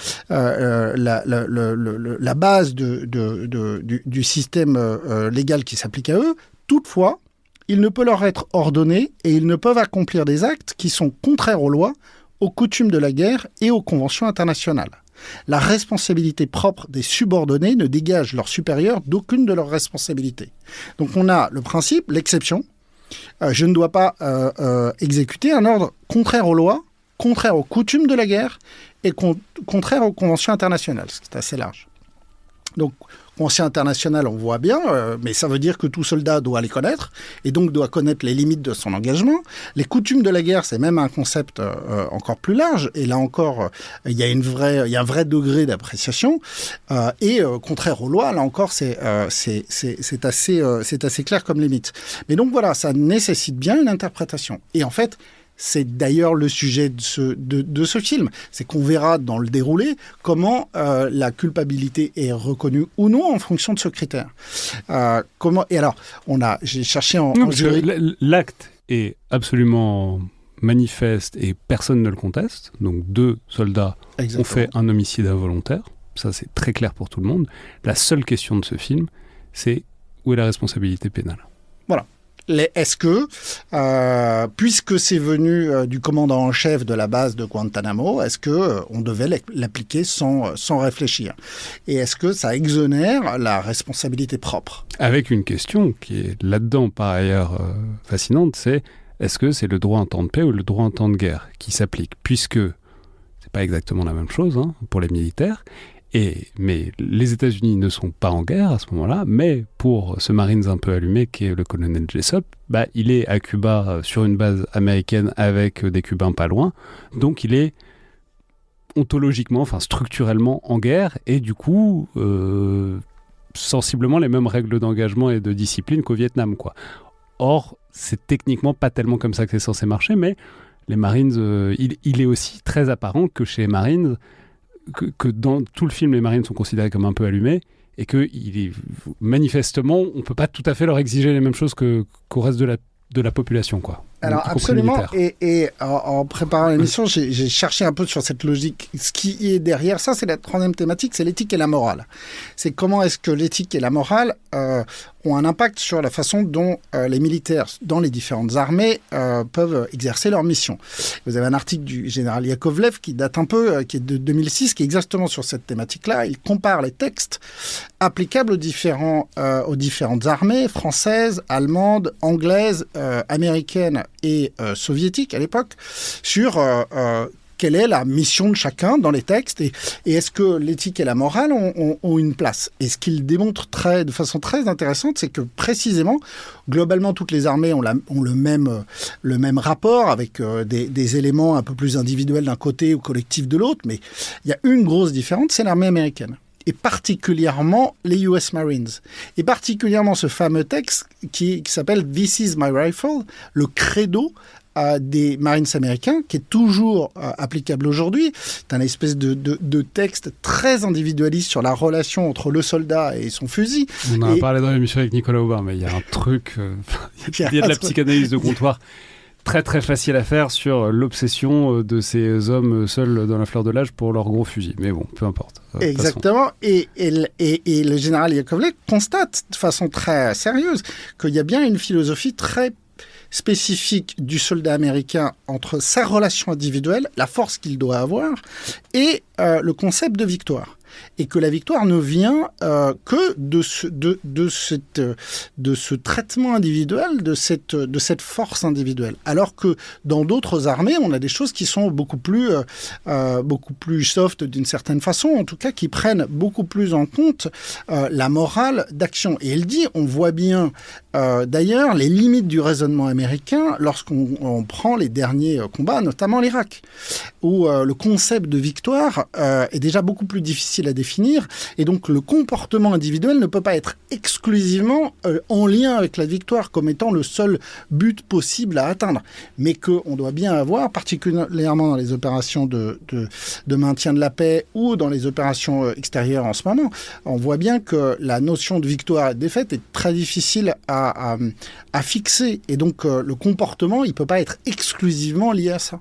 base du système légal qui s'applique à eux. Toutefois, il ne peut leur être ordonné et ils ne peuvent accomplir des actes qui sont contraires aux lois, aux coutumes de la guerre et aux conventions internationales. La responsabilité propre des subordonnés ne dégage leurs supérieurs d'aucune de leurs responsabilités. Donc on a le principe, l'exception. Je ne dois pas exécuter un ordre contraire aux lois, contraire aux coutumes de la guerre et contraire aux conventions internationales, ce qui est assez large. Donc, convention internationale, on voit bien, mais ça veut dire que tout soldat doit les connaître, et donc doit connaître les limites de son engagement. Les coutumes de la guerre, c'est même un concept encore plus large, et là encore, il y a un vrai degré d'appréciation, et contraire aux lois, là encore, c'est assez clair comme limite. Mais donc voilà, ça nécessite bien une interprétation. Et en fait, c'est d'ailleurs le sujet de ce film. C'est qu'on verra dans le déroulé comment la culpabilité est reconnue ou non en fonction de ce critère. Et alors, j'ai cherché en jury... L'acte est absolument manifeste et personne ne le conteste. Donc 2 soldats ont fait un homicide involontaire. Ça, c'est très clair pour tout le monde. La seule question de ce film, c'est où est la responsabilité pénale? Voilà. Est-ce que, puisque c'est venu du commandant en chef de la base de Guantanamo, est-ce que on devait l'appliquer sans réfléchir? Et est-ce que ça exonère la responsabilité propre? Avec une question qui est là-dedans, par ailleurs, fascinante, c'est est-ce que c'est le droit en temps de paix ou le droit en temps de guerre qui s'applique? Puisque c'est pas exactement la même chose pour les militaires. Mais les États-Unis ne sont pas en guerre à ce moment-là, mais pour ce Marines un peu allumé qui est le colonel Jessup, il est à Cuba sur une base américaine avec des Cubains pas loin, donc il est ontologiquement, structurellement en guerre, et du coup, sensiblement les mêmes règles d'engagement et de discipline qu'au Vietnam, quoi. Or, c'est techniquement pas tellement comme ça que c'est censé marcher, mais les Marines, il est aussi très apparent que chez les Marines, que dans tout le film, les Marines sont considérés comme un peu allumés et que manifestement, on ne peut pas tout à fait leur exiger les mêmes choses qu'au reste de la population, quoi. Alors absolument, et en préparant l'émission, j'ai cherché un peu sur cette logique. Ce qui est derrière ça, c'est la troisième thématique, c'est l'éthique et la morale. C'est comment est-ce que l'éthique et la morale ont un impact sur la façon dont les militaires dans les différentes armées peuvent exercer leur mission. Vous avez un article du général Yakovlev qui date un peu, qui est de 2006, qui est exactement sur cette thématique-là. Il compare les textes applicables aux différentes armées françaises, allemandes, anglaises, américaines et soviétiques à l'époque, sur quelle est la mission de chacun dans les textes et est-ce que l'éthique et la morale ont une place. Et ce qu'il démontre de façon très intéressante, c'est que précisément, globalement, toutes les armées ont le même rapport avec des éléments un peu plus individuels d'un côté ou collectifs de l'autre, mais il y a une grosse différence, c'est l'armée américaine. Et particulièrement les US Marines. Et particulièrement ce fameux texte qui s'appelle « This is my rifle », le credo des Marines américains, qui est toujours applicable aujourd'hui. C'est un espèce de texte très individualiste sur la relation entre le soldat et son fusil. On en a parlé dans l'émission avec Nicolas Aubin, mais il y a un truc... il y a de la psychanalyse de comptoir très très facile à faire sur l'obsession de ces hommes seuls dans la fleur de l'âge pour leur gros fusil. Mais bon, peu importe. Exactement. Et le général Yakovlev constate de façon très sérieuse qu'il y a bien une philosophie très spécifique du soldat américain entre sa relation individuelle, la force qu'il doit avoir, et le concept de victoire. Et que la victoire ne vient que de ce traitement individuel, de cette force individuelle. Alors que dans d'autres armées, on a des choses qui sont beaucoup plus soft d'une certaine façon, en tout cas qui prennent beaucoup plus en compte la morale d'action. Et il dit, on voit bien d'ailleurs les limites du raisonnement américain lorsqu'on prend les derniers combats, notamment l'Irak, où le concept de victoire est déjà beaucoup plus difficile à définir, et donc le comportement individuel ne peut pas être exclusivement en lien avec la victoire comme étant le seul but possible à atteindre, mais qu'on doit bien avoir, particulièrement dans les opérations de maintien de la paix ou dans les opérations extérieures en ce moment, on voit bien que la notion de victoire et de défaite est très difficile à fixer, et donc le comportement, il peut pas être exclusivement lié à ça.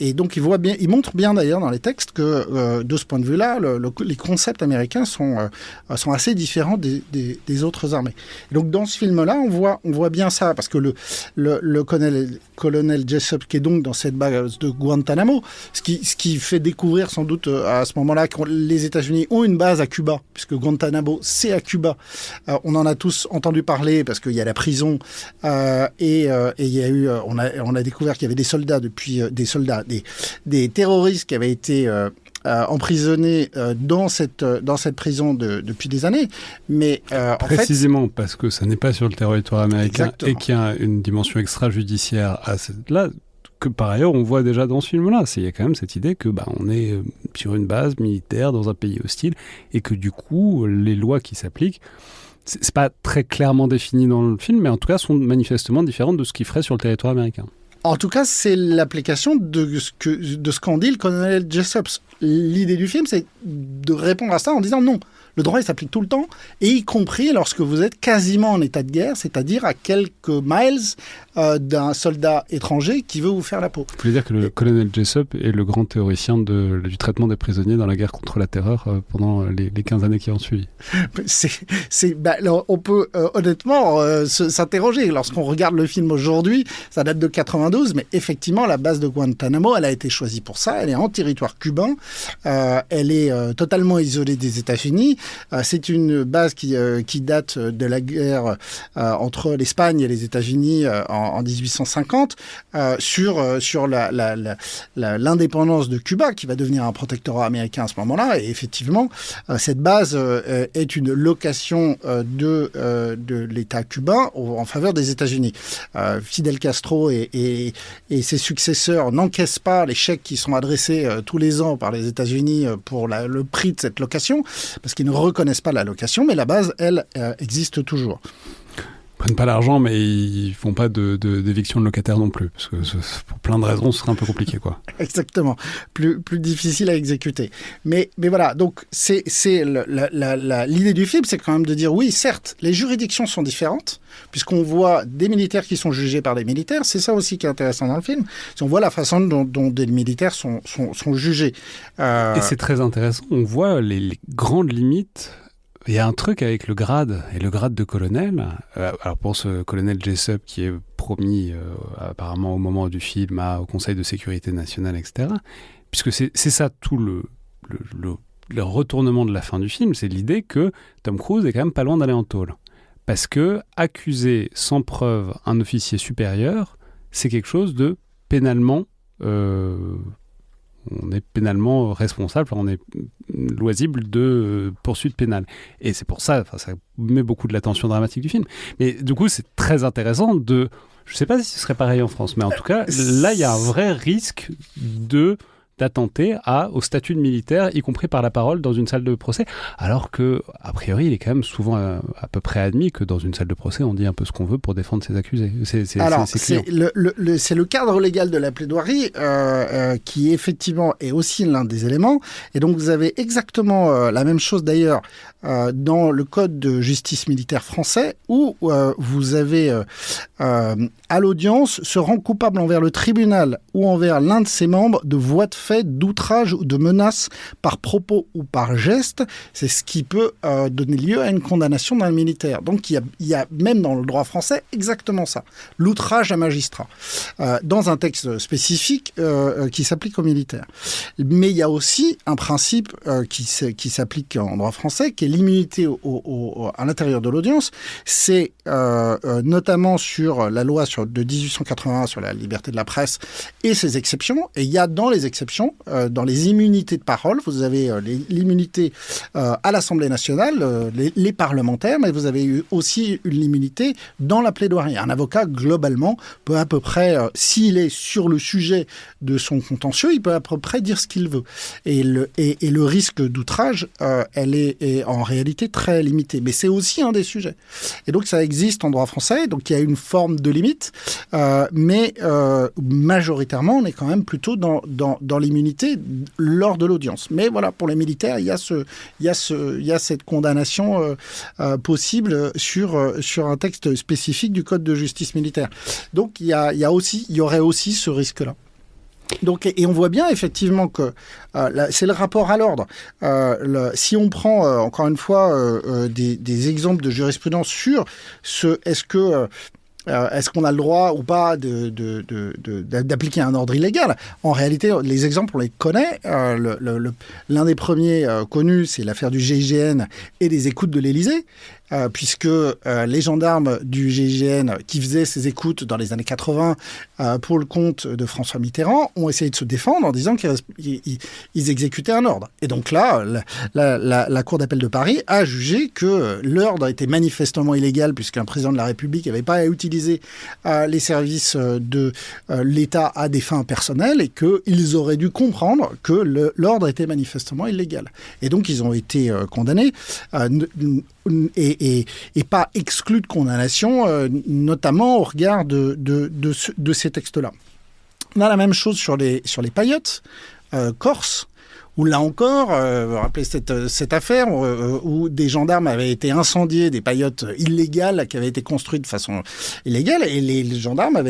Et donc il montre bien d'ailleurs dans les textes que de ce point de vue-là, les concepts américains sont assez différents des autres armées. Et donc dans ce film-là, on voit bien ça, parce que le colonel Jessup, qui est donc dans cette base de Guantanamo, ce qui fait découvrir sans doute à ce moment-là que les États-Unis ont une base à Cuba, puisque Guantanamo c'est à Cuba. On en a tous entendu parler parce qu'il y a la prison et il y a eu, on a découvert qu'il y avait des soldats des terroristes qui avaient été emprisonnés dans cette prison depuis des années, mais précisément parce que ça n'est pas sur le territoire américain. Exactement. Et qu'il y a une dimension extrajudiciaire à là que par ailleurs on voit déjà dans ce film-là. Il y a quand même cette idée que on est sur une base militaire dans un pays hostile et que du coup les lois qui s'appliquent, c'est pas très clairement défini dans le film, mais en tout cas sont manifestement différentes de ce qu'il ferait sur le territoire américain. En tout cas, c'est l'application de ce qu'en dit le colonel Jessup. L'idée du film, c'est de répondre à ça en disant non. Le droit, il s'applique tout le temps, et y compris lorsque vous êtes quasiment en état de guerre, c'est-à-dire à quelques miles d'un soldat étranger qui veut vous faire la peau. Vous voulez dire que le colonel Jessup est le grand théoricien du traitement des prisonniers dans la guerre contre la terreur pendant les 15 années qui ont suivi. On peut honnêtement s'interroger. Lorsqu'on regarde le film aujourd'hui, ça date de 92, mais effectivement, la base de Guantanamo, elle a été choisie pour ça. Elle est en territoire cubain. Elle est totalement isolée des États-Unis. C'est une base qui date de la guerre entre l'Espagne et les États-Unis en 1850 sur l'indépendance de Cuba, qui va devenir un protectorat américain à ce moment-là. Et effectivement, cette base est une location de l'État cubain en faveur des États-Unis. Fidel Castro et ses successeurs n'encaissent pas les chèques qui sont adressés tous les ans par les États-Unis pour le prix de cette location, parce qu'ils ne reconnaissent pas la location, mais la base, elle, existe toujours. Ils prennent pas l'argent, mais ils font pas d'éviction de locataires non plus, parce que pour plein de raisons, ce serait un peu compliqué, quoi. Exactement, plus difficile à exécuter. Mais voilà, donc c'est l'idée du film, c'est quand même de dire oui, certes, les juridictions sont différentes, puisqu'on voit des militaires qui sont jugés par des militaires. C'est ça aussi qui est intéressant dans le film. On voit la façon dont des militaires sont jugés. Et c'est très intéressant. On voit les grandes limites. Il y a un truc avec le grade et le grade de colonel. Alors pour ce colonel Jessup qui est promis apparemment au moment du film au Conseil de sécurité nationale, etc. Puisque c'est ça tout le retournement de la fin du film, c'est l'idée que Tom Cruise est quand même pas loin d'aller en tôle. Parce que accuser sans preuve un officier supérieur, c'est quelque chose de pénalement... on est pénalement responsable, on est loisible de poursuite pénale. Et c'est pour ça, ça met beaucoup de l'attention dramatique du film. Mais du coup, c'est très intéressant de... Je ne sais pas si ce serait pareil en France, mais en tout cas, là, il y a un vrai risque d'attenter au statut de militaire, y compris par la parole, dans une salle de procès, alors que, a priori, il est quand même souvent à peu près admis que dans une salle de procès, on dit un peu ce qu'on veut pour défendre ses accusés. C'est le cadre légal de la plaidoirie qui, effectivement, est aussi l'un des éléments. Et donc, vous avez exactement la même chose, d'ailleurs, dans le Code de justice militaire français, où vous avez, à l'audience, se rend coupable envers le tribunal ou envers l'un de ses membres de voie de fait d'outrage ou de menace par propos ou par geste, c'est ce qui peut donner lieu à une condamnation d'un militaire. Donc il y a même dans le droit français exactement ça, l'outrage à magistrat, dans un texte spécifique qui s'applique aux militaires. Mais il y a aussi un principe qui s'applique en droit français, qui est l'immunité à l'intérieur de l'audience. C'est notamment sur la loi de 1881 sur la liberté de la presse et ses exceptions. Et il y a dans les exceptions, dans les immunités de parole, vous avez l'immunité à l'Assemblée nationale, les parlementaires, mais vous avez eu aussi l'immunité dans la plaidoirie. Un avocat, globalement, peut à peu près, s'il est sur le sujet de son contentieux, il peut à peu près dire ce qu'il veut. Et le risque d'outrage, elle est en réalité très limitée. Mais c'est aussi un des sujets. Et donc, ça existe en droit français, donc il y a une forme de limite, mais majoritairement, on est quand même plutôt dans l'immunité lors de l'audience. Mais voilà, pour les militaires, il y a cette condamnation possible sur un texte spécifique du Code de justice militaire. Donc il y aurait aussi ce risque-là. Donc, et on voit bien effectivement que c'est le rapport à l'ordre. Si on prend encore une fois des exemples de jurisprudence sur est-ce qu'on a le droit ou pas d'appliquer un ordre illégal? En réalité, les exemples, on les connaît. L'un des premiers connus, c'est l'affaire du GIGN et des écoutes de l'Élysée, puisque les gendarmes du GIGN qui faisaient ces écoutes dans les années 80 pour le compte de François Mitterrand ont essayé de se défendre en disant qu'ils exécutaient un ordre. Et donc là, la Cour d'appel de Paris a jugé que l'ordre était manifestement illégal puisqu'un président de la République n'avait pas à utiliser les services de l'État à des fins personnelles et qu'ils auraient dû comprendre que l'ordre était manifestement illégal. Et donc ils ont été condamnés et pas exclus de condamnation, notamment au regard de ces textes-là. On a la même chose sur les paillotes corses, où là encore, vous vous rappelez cette affaire où des gendarmes avaient été incendiés, des paillotes illégales qui avaient été construites de façon illégale, et les gendarmes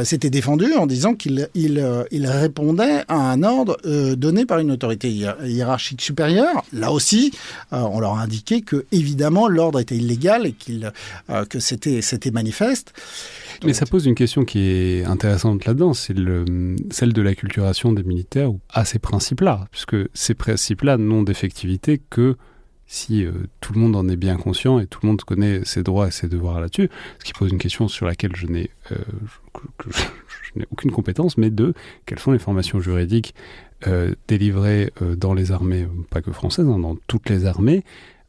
s'étaient défendus en disant qu'ils répondaient à un ordre donné par une autorité hiérarchique supérieure. Là aussi, on leur a indiqué que évidemment l'ordre était illégal et que c'était manifeste. Mais ça pose une question qui est intéressante là-dedans, c'est celle de l'acculturation des militaires à ces principes-là, puisque ces principes-là n'ont d'effectivité que si tout le monde en est bien conscient et tout le monde connaît ses droits et ses devoirs là-dessus, ce qui pose une question sur laquelle je n'ai aucune compétence, mais quelles sont les formations juridiques délivrées dans les armées, pas que françaises, dans toutes les armées,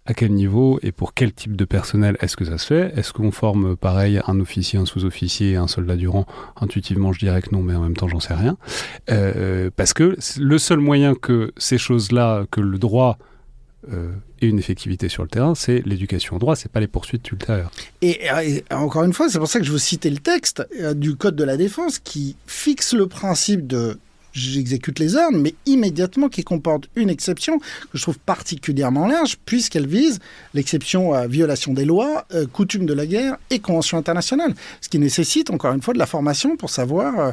à quel niveau et pour quel type de personnel est-ce que ça se fait ? Est-ce qu'on forme pareil un officier, un sous-officier et un soldat du rang ? Intuitivement, je dirais que non, mais en même temps, j'en sais rien. Parce que le seul moyen que ces choses-là, que le droit ait une effectivité sur le terrain, c'est l'éducation au droit, c'est pas les poursuites ultérieures. Et encore une fois, c'est pour ça que je vous citais le texte du Code de la Défense qui fixe le principe de j'exécute les ordres, mais immédiatement qui comporte une exception que je trouve particulièrement large, puisqu'elle vise l'exception à violation des lois, coutumes de la guerre et conventions internationales. Ce qui nécessite, encore une fois, de la formation pour savoir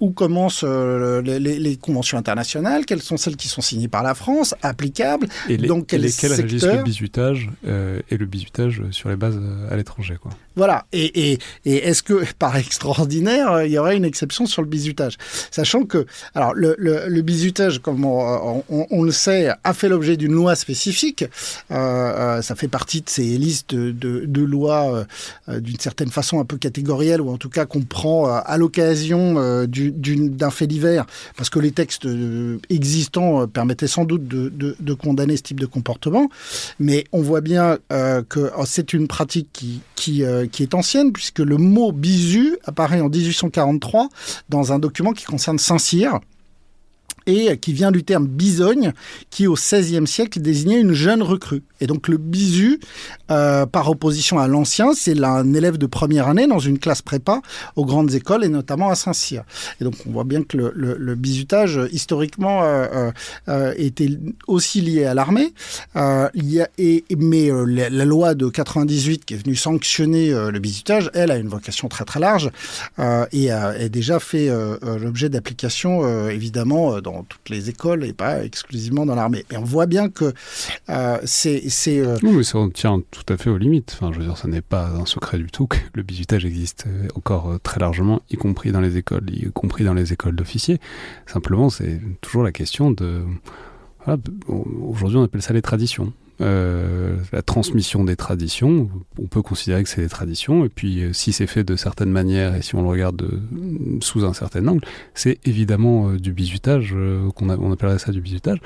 où commencent les conventions internationales, quelles sont celles qui sont signées par la France, applicables, donc quels régissent le bizutage et le bizutage sur les bases à l'étranger, quoi. Voilà. Et est-ce que, par extraordinaire, il y aurait une exception sur le bizutage ? Sachant que, alors, le bizutage, comme on le sait, a fait l'objet d'une loi spécifique. Ça fait partie de ces listes de lois, d'une certaine façon un peu catégorielles, ou en tout cas qu'on prend à l'occasion d'un fait divers, parce que les textes existants permettaient sans doute de condamner ce type de comportement. Mais on voit bien que c'est une pratique qui est ancienne, puisque le mot bisu apparaît en 1843 dans un document qui concerne Saint-Cyr et qui vient du terme bisogne, qui au XVIe siècle désignait une jeune recrue. Et donc le bisu, par opposition à l'ancien, c'est un élève de première année dans une classe prépa aux grandes écoles et notamment à Saint-Cyr. Et donc on voit bien que le bizutage, historiquement, était aussi lié à l'armée. Mais la loi de 98 qui est venue sanctionner le bizutage, elle a une vocation très très large et a déjà fait l'objet d'applications, évidemment, dans toutes les écoles et pas exclusivement dans l'armée. Et on voit bien que Non, mais ça tient tout à fait aux limites. Enfin, je veux dire, ça n'est pas un secret du tout que le bizutage existe encore très largement, y compris dans les écoles, d'officiers. Simplement, c'est toujours la question de... Voilà, aujourd'hui, on appelle ça les traditions. La transmission des traditions, on peut considérer que c'est des traditions, et puis si c'est fait de certaines manières et si on le regarde sous un certain angle, c'est évidemment du bizutage, on appellerait ça du bizutage,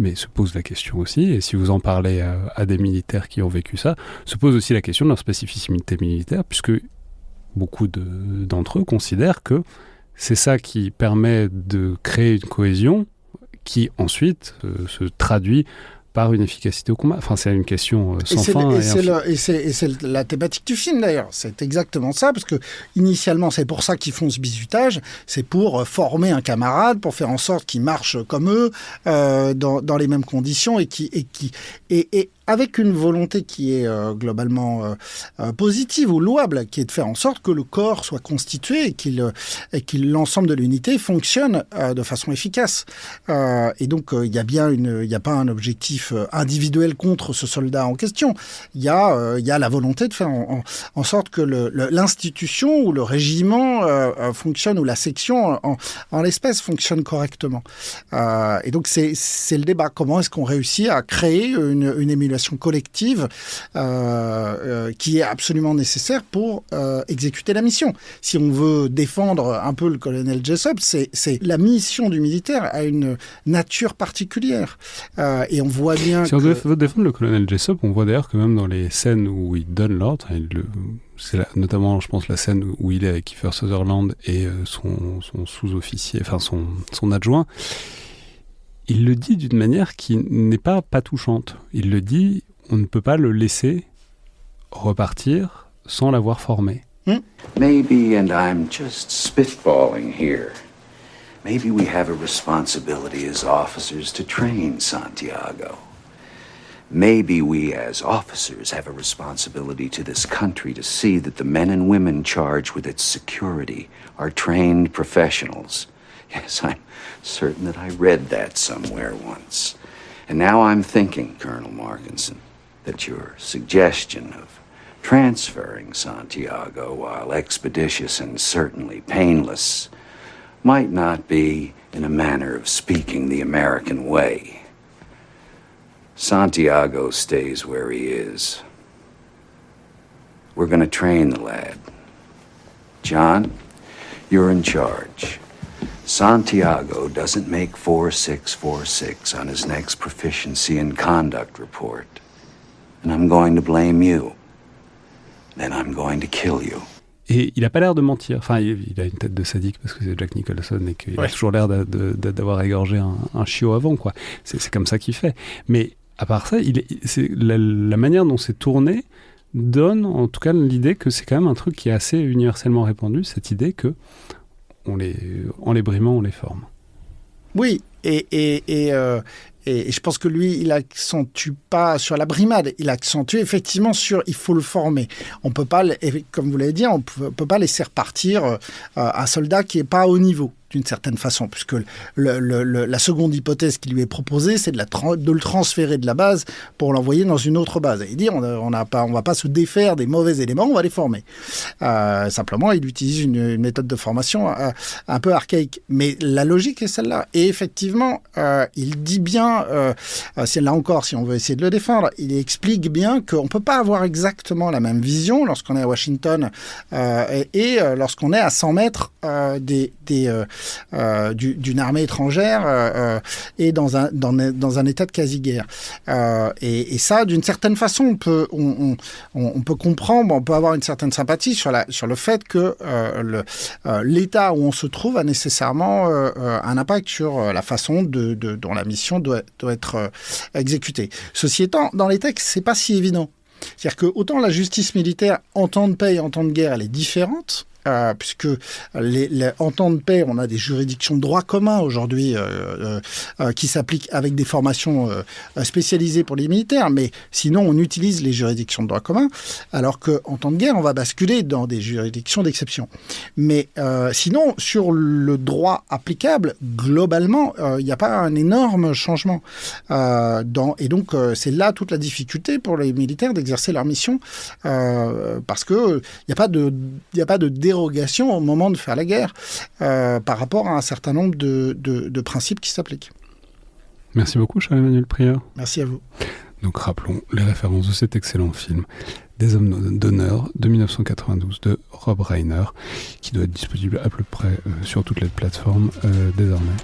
mais se pose la question aussi, et si vous en parlez à des militaires qui ont vécu ça, se pose aussi la question de leur spécificité militaire, puisque beaucoup d'entre eux considèrent que c'est ça qui permet de créer une cohésion qui ensuite se traduit par une efficacité au combat. Enfin, c'est une question sans fin. Et c'est la thématique du film, d'ailleurs. C'est exactement ça, parce que initialement, c'est pour ça qu'ils font ce bizutage. C'est pour former un camarade, pour faire en sorte qu'il marche comme eux, dans les mêmes conditions, et avec une volonté qui est globalement positive ou louable, qui est de faire en sorte que le corps soit constitué et que l'ensemble de l'unité fonctionne de façon efficace. Et donc, il n'y a pas un objectif individuel contre ce soldat en question. Il y a la volonté de faire en sorte que l'institution ou le régiment fonctionne, ou la section en l'espèce fonctionne correctement. Et donc, c'est le débat. Comment est-ce qu'on réussit à créer une émulation collective qui est absolument nécessaire pour exécuter la mission. Si on veut défendre un peu le colonel Jessup, c'est la mission du militaire a une nature particulière. Et on voit bien si on veut défendre le colonel Jessup, on voit d'ailleurs que même dans les scènes où il donne l'ordre, c'est notamment, je pense, la scène où il est avec Kiefer Sutherland et son sous-officier, enfin son adjoint, il le dit d'une manière qui n'est pas touchante. Il le dit, on ne peut pas le laisser repartir sans l'avoir formé. Maybe, and I'm just spitballing here, Maybe we have a responsibility as officers to train Santiago. Maybe we as officers have a responsibility to this country to see that the men and women charged with its security are trained professionals. Yes, I'm certain that I read that somewhere once. And now I'm thinking, Colonel Markinson, that your suggestion of transferring Santiago, while expeditious and certainly painless, might not be, in a manner of speaking, the American way. Santiago stays where he is. We're going to train the lad. John, you're in charge. Santiago doesn't make 4646 on his next proficiency and conduct report. And I'm going to blame you. Then I'm going to kill you. Et il n'a pas l'air de mentir. Enfin, il a une tête de sadique parce que c'est Jack Nicholson et qu'il a toujours l'air d'avoir égorgé un chiot avant, quoi. C'est comme ça qu'il fait. Mais à part ça, la manière dont c'est tourné donne en tout cas l'idée que c'est quand même un truc qui est assez universellement répandu, cette idée que en les brimant, on les forme. Oui, et je pense que lui, il accentue pas sur la brimade, il accentue effectivement sur il faut le former. On peut pas, comme vous l'avez dit, on peut pas laisser repartir un soldat qui est pas au niveau, d'une certaine façon, puisque la seconde hypothèse qui lui est proposée, c'est de le transférer de la base pour l'envoyer dans une autre base. Et il dit, on va pas se défaire des mauvais éléments, on va les former. Simplement, il utilise une méthode de formation un peu archaïque. Mais la logique est celle-là. Et effectivement, il dit bien, là encore, si on veut essayer de le défendre, il explique bien qu'on ne peut pas avoir exactement la même vision lorsqu'on est à Washington et lorsqu'on est à 100 mètres d'une armée étrangère et dans un état de quasi-guerre. Et ça, d'une certaine façon, on peut comprendre, on peut avoir une certaine sympathie sur le fait que l'état où on se trouve a nécessairement un impact sur la façon dont la mission doit être exécutée. Ceci étant, dans les textes, c'est pas si évident. C'est-à-dire que autant la justice militaire en temps de paix et en temps de guerre, elle est différente, puisque en temps de paix, on a des juridictions de droit commun aujourd'hui qui s'appliquent avec des formations spécialisées pour les militaires, mais sinon on utilise les juridictions de droit commun, alors qu'en temps de guerre, on va basculer dans des juridictions d'exception. Mais sinon, sur le droit applicable, globalement, il n'y a pas un énorme changement. Et donc, c'est là toute la difficulté pour les militaires d'exercer leur mission, parce qu'il n'y a pas de dérogation au moment de faire la guerre par rapport à un certain nombre de principes qui s'appliquent. Merci beaucoup, Charles-Emmanuel Prieur. Merci à vous. Donc rappelons les références de cet excellent film Des hommes d'honneur de 1992 de Rob Reiner, qui doit être disponible à peu près sur toutes les plateformes désormais.